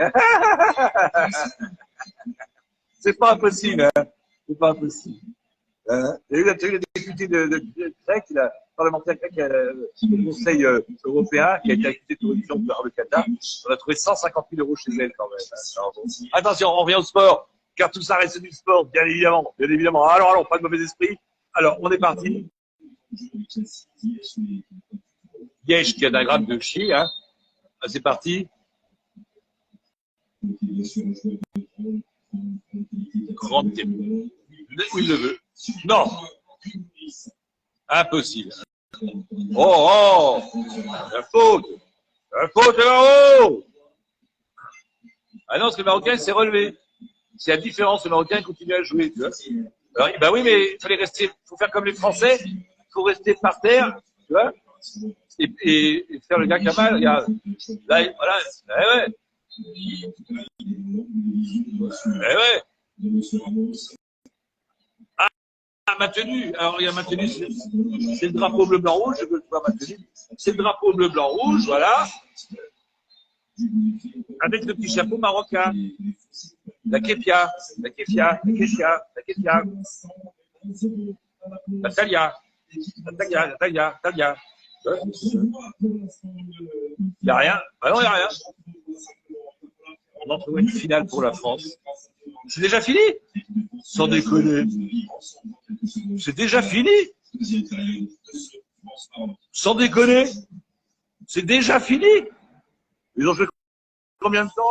C'est pas impossible, hein. C'est pas impossible. Il y a eu le député de grec, le parlementaire grec au Conseil européen qui a été accusé de corruption par le Qatar. On a trouvé 150 000 € chez elle quand même. Attention, on revient au sport, car tout ça reste du sport, bien évidemment. Alors, pas de mauvais esprit. Alors, on est parti. Yesh qui a un gramme de chi, hein. C'est parti. Grande où il le veut. Non, impossible. Oh, la faute là-haut. Ah non, parce que le Marocain s'est relevé. C'est la différence, le Marocain continue à jouer, tu vois. Alors, bah oui, mais faut faire comme les Français, il faut rester par terre, tu vois, et faire le gars Kamal, regarde. Là, voilà, ouais. Ah, maintenu. Alors, il y a maintenu, c'est le drapeau bleu-blanc-rouge, je veux voir maintenu. C'est le drapeau bleu-blanc-rouge, voilà. Avec le petit chapeau marocain. La kéfia. La talia. Il n'y a rien. Ah non, il n'y a rien. On en trouve une finale pour la France. C'est déjà fini? Sans déconner. C'est déjà fini? Sans déconner. C'est déjà fini? Ils ont joué combien de temps?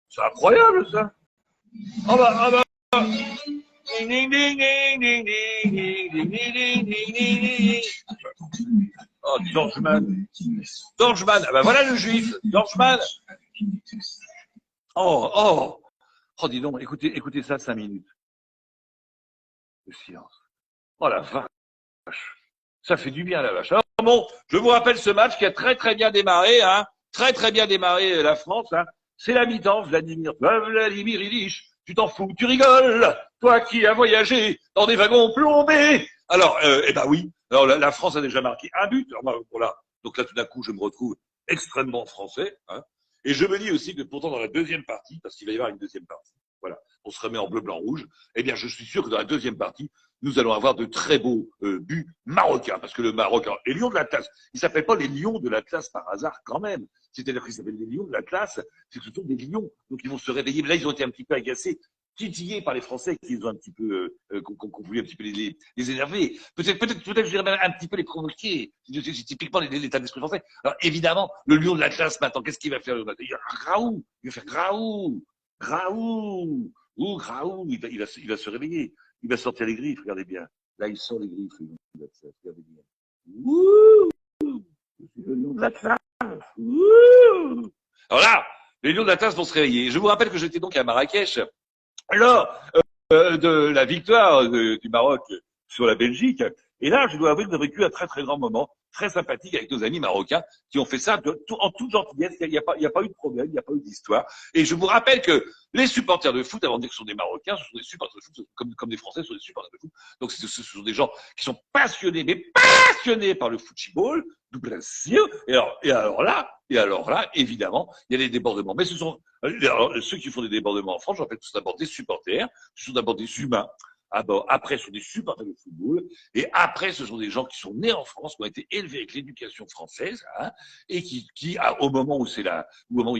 C'est incroyable, ça. Ah bah. Ding, ding, ding, ding, ding, ding, ding, ding, ding, ding. Oh, Dorjman. Ah bah voilà le juif. Dorjman. Oh, dis donc, écoutez ça 5 minutes. Le silence. Oh la vache. Ça fait du bien la vache. Alors bon, je vous rappelle ce match qui a très très bien démarré, hein. Très bien démarré la France, hein. C'est la mi-temps, Vladimir Ilyich. Tu t'en fous, tu rigoles, toi qui as voyagé dans des wagons plombés. Alors, oui. Alors la France a déjà marqué un but. Alors, voilà. Donc là, tout d'un coup, je me retrouve extrêmement français, hein. Et je me dis aussi que pourtant dans la deuxième partie, parce qu'il va y avoir une deuxième partie, voilà, on se remet en bleu, blanc, rouge. Eh bien, je suis sûr que dans la deuxième partie, nous allons avoir de très beaux buts marocains, parce que le Maroc, les Lions de l'Atlas, ils ne s'appellent pas les Lions de l'Atlas par hasard quand même. C'est-à-dire qu'ils s'appellent les Lions de l'Atlas, c'est que ce sont des lions, donc ils vont se réveiller. Mais là, ils ont été un petit peu agacés, titillés par les Français, qui ont un petit peu, qu'on voulait un petit peu les énerver. Peut-être, je dirais même un petit peu les provoquer. C'est typiquement l'état d'esprit français. Alors évidemment, le Lion de l'Atlas maintenant, qu'est-ce qu'il va faire? Il va faire Graou, il va se réveiller. Il va sortir les griffes, regardez bien. Là, il sort les griffes. Regardez bien. Ouh, le lion de l'Atlas. Ouh. Alors là, les lions de l'Atlas vont se réveiller. Je vous rappelle que j'étais donc à Marrakech lors de la victoire du Maroc sur la Belgique. Et là, je dois avouer que j'ai vécu un très très grand moment, très sympathique avec nos amis marocains qui ont fait ça en toute gentillesse. Il n'y a pas eu de problème, il n'y a pas eu d'histoire. Et je vous rappelle que les supporters de foot, avant de dire que ce sont des Marocains, ce sont des supporters de foot, comme des Français, ce sont des supporters de foot. Donc ce sont des gens qui sont passionnés, mais passionnés par le football du Brésil. Et alors là, évidemment, il y a des débordements. Mais alors, ceux qui font des débordements en France, j'en fais tout d'abord des supporters, ce sont d'abord des humains. Après, ce sont des supporters de football. Et après, ce sont des gens qui sont nés en France, qui ont été élevés avec l'éducation française, hein, et au moment où il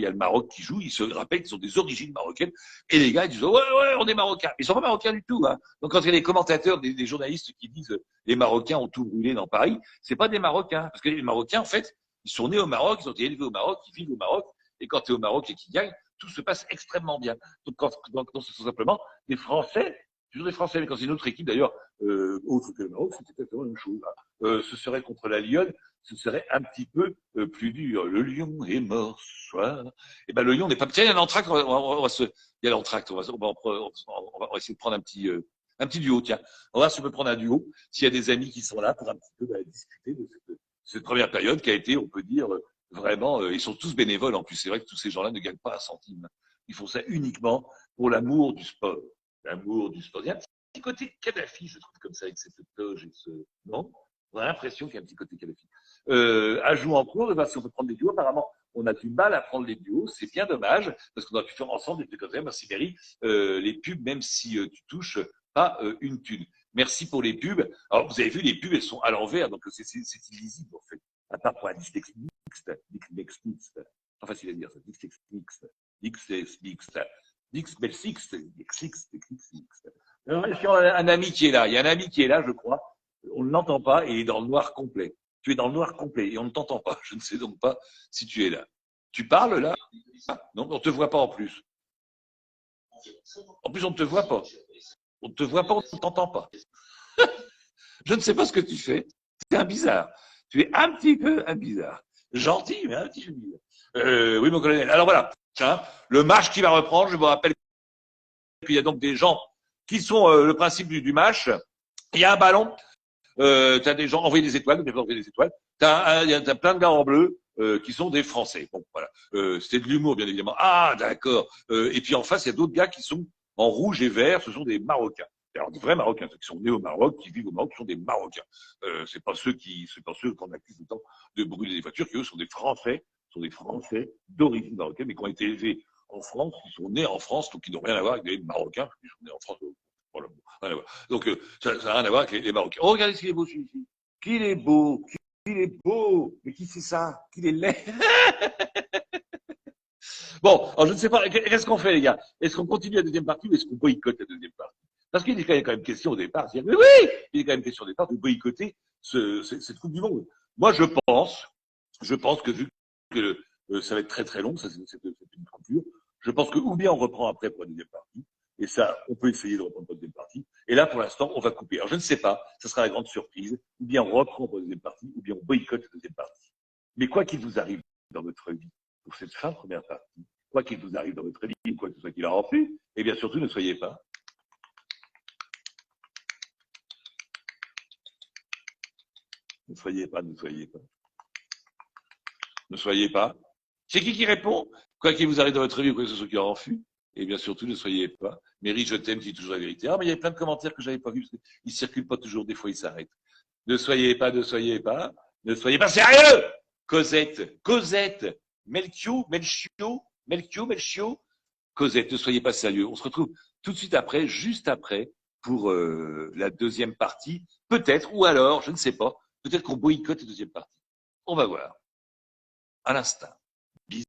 y a le Maroc qui joue, ils se rappellent qu'ils ont des origines marocaines. Et les gars, ils disent, ouais, on est marocains. Ils sont pas marocains du tout, hein. Donc, quand il y a des commentateurs, des journalistes qui disent, les Marocains ont tout brûlé dans Paris, c'est pas des Marocains. Parce que les Marocains, en fait, ils sont nés au Maroc, ils ont été élevés au Maroc, ils vivent au Maroc. Et quand tu es au Maroc et qu'ils gagnent, tout se passe extrêmement bien. Donc, ce sont simplement des Français, toujours des Français, mais quand c'est une autre équipe d'ailleurs, autre que le Maroc, c'est exactement la même chose. Ce serait contre la Lyonne, ce serait un petit peu plus dur. Le lion est mort ce soir. Et ben le lion n'est pas. Tiens, il y a l'entracte, il y a l'entracte, on va essayer de prendre un petit duo. Tiens, on va se prendre un duo. S'il y a des amis qui sont là pour un petit peu discuter de cette première période qui a été, on peut dire, vraiment, ils sont tous bénévoles en plus. C'est vrai que tous ces gens-là ne gagnent pas un centime. Ils font ça uniquement pour l'amour du sport. L'amour du sport. Il y a un petit côté Kadhafi, je trouve, comme ça, avec cette toge et ce. Non? On a l'impression qu'il y a un petit côté Kadhafi. À jouer en cours, si on peut prendre des duos, apparemment, on a du mal à prendre les duos. C'est bien dommage, parce qu'on aurait pu faire ensemble des trucs comme ça. Merci, Mary. Les pubs, même si tu touches pas une thune. Merci pour les pubs. Alors, vous avez vu, les pubs, elles sont à l'envers, donc c'est illisible, en fait. À part pour la dyslexie mixte. Pas facile à dire, ça. Dyslexie mixte. Alors, est-ce qu'il y a un ami qui est là? Il y a un ami qui est là, je crois. On ne l'entend pas et il est dans le noir complet. Tu es dans le noir complet et on ne t'entend pas. Je ne sais donc pas si tu es là. Tu parles là? Non, on ne te voit pas en plus. En plus, on ne te voit pas. On ne te voit pas, on ne t'entend pas. Je ne sais pas ce que tu fais. C'est un bizarre. Tu es un petit peu un bizarre. Gentil, mais un petit peu bizarre. Oui, mon colonel. Alors voilà. Tiens, le match qui va reprendre, je vous rappelle qu'il y a donc des gens qui sont le principe du match. Il y a un ballon. Tu as des gens envoyer des étoiles, envoyer des étoiles. T'as plein de gars en bleu qui sont des Français. Bon, voilà. C'était de l'humour, bien évidemment. Ah, d'accord. Et puis en face, il y a d'autres gars qui sont en rouge et vert. Ce sont des Marocains. Alors, des vrais Marocains, ceux qui sont nés au Maroc, qui vivent au Maroc, qui sont des Marocains. C'est pas ceux qu'on accuse tout le temps de brûler des voitures, qui eux sont des Français d'origine marocaine, mais qui ont été élevés en France, qui sont nés en France, donc qui n'ont rien à voir avec les Marocains, qui sont nés en France. Voilà, rien à voir. Donc, ça n'a rien à voir avec les Marocains. Oh, regardez qu'il est beau, celui-ci. Qu'il est beau, qu'il est beau. Mais qui fait ça? Qu'il est laid. Bon, alors je ne sais pas, qu'est-ce qu'on fait, les gars? Est-ce qu'on continue la deuxième partie ou est-ce qu'on boycotte la deuxième partie? Parce qu'il est quand même question au départ, mais oui, il est quand même question au départ de boycotter cette Coupe du Monde. Moi, je pense que vu que ça va être très très long, ça c'est une coupure, je pense que ou bien on reprend après pour la deuxième partie, et ça, on peut essayer de reprendre pour la deuxième partie, et là, pour l'instant, on va couper. Alors, je ne sais pas, ça sera la grande surprise, ou bien on reprend pour la deuxième partie, ou bien on boycotte la deuxième partie. Mais quoi qu'il vous arrive dans votre vie, pour cette fin de première partie, quoi qu'il vous arrive dans votre vie, quoi que ce soit qu'il en fait, et bien surtout, ne soyez pas. Ne soyez pas. Ne soyez pas. C'est qui répond? Quoi qu'il vous arrive dans votre vie, ou quoi que ce soit qui en fut, et bien surtout, ne soyez pas. Mary, je t'aime, dis toujours la vérité. Ah, mais il y a plein de commentaires que j'avais pas vus, parce qu'ils circulent pas toujours, des fois ils s'arrêtent. Ne soyez pas sérieux! Cosette, Melchior, Cosette, ne soyez pas sérieux. On se retrouve tout de suite après, juste après, pour la deuxième partie. Peut-être, ou alors, je ne sais pas, peut-être qu'on boycotte la deuxième partie. On va voir. À l'instant. Bisous.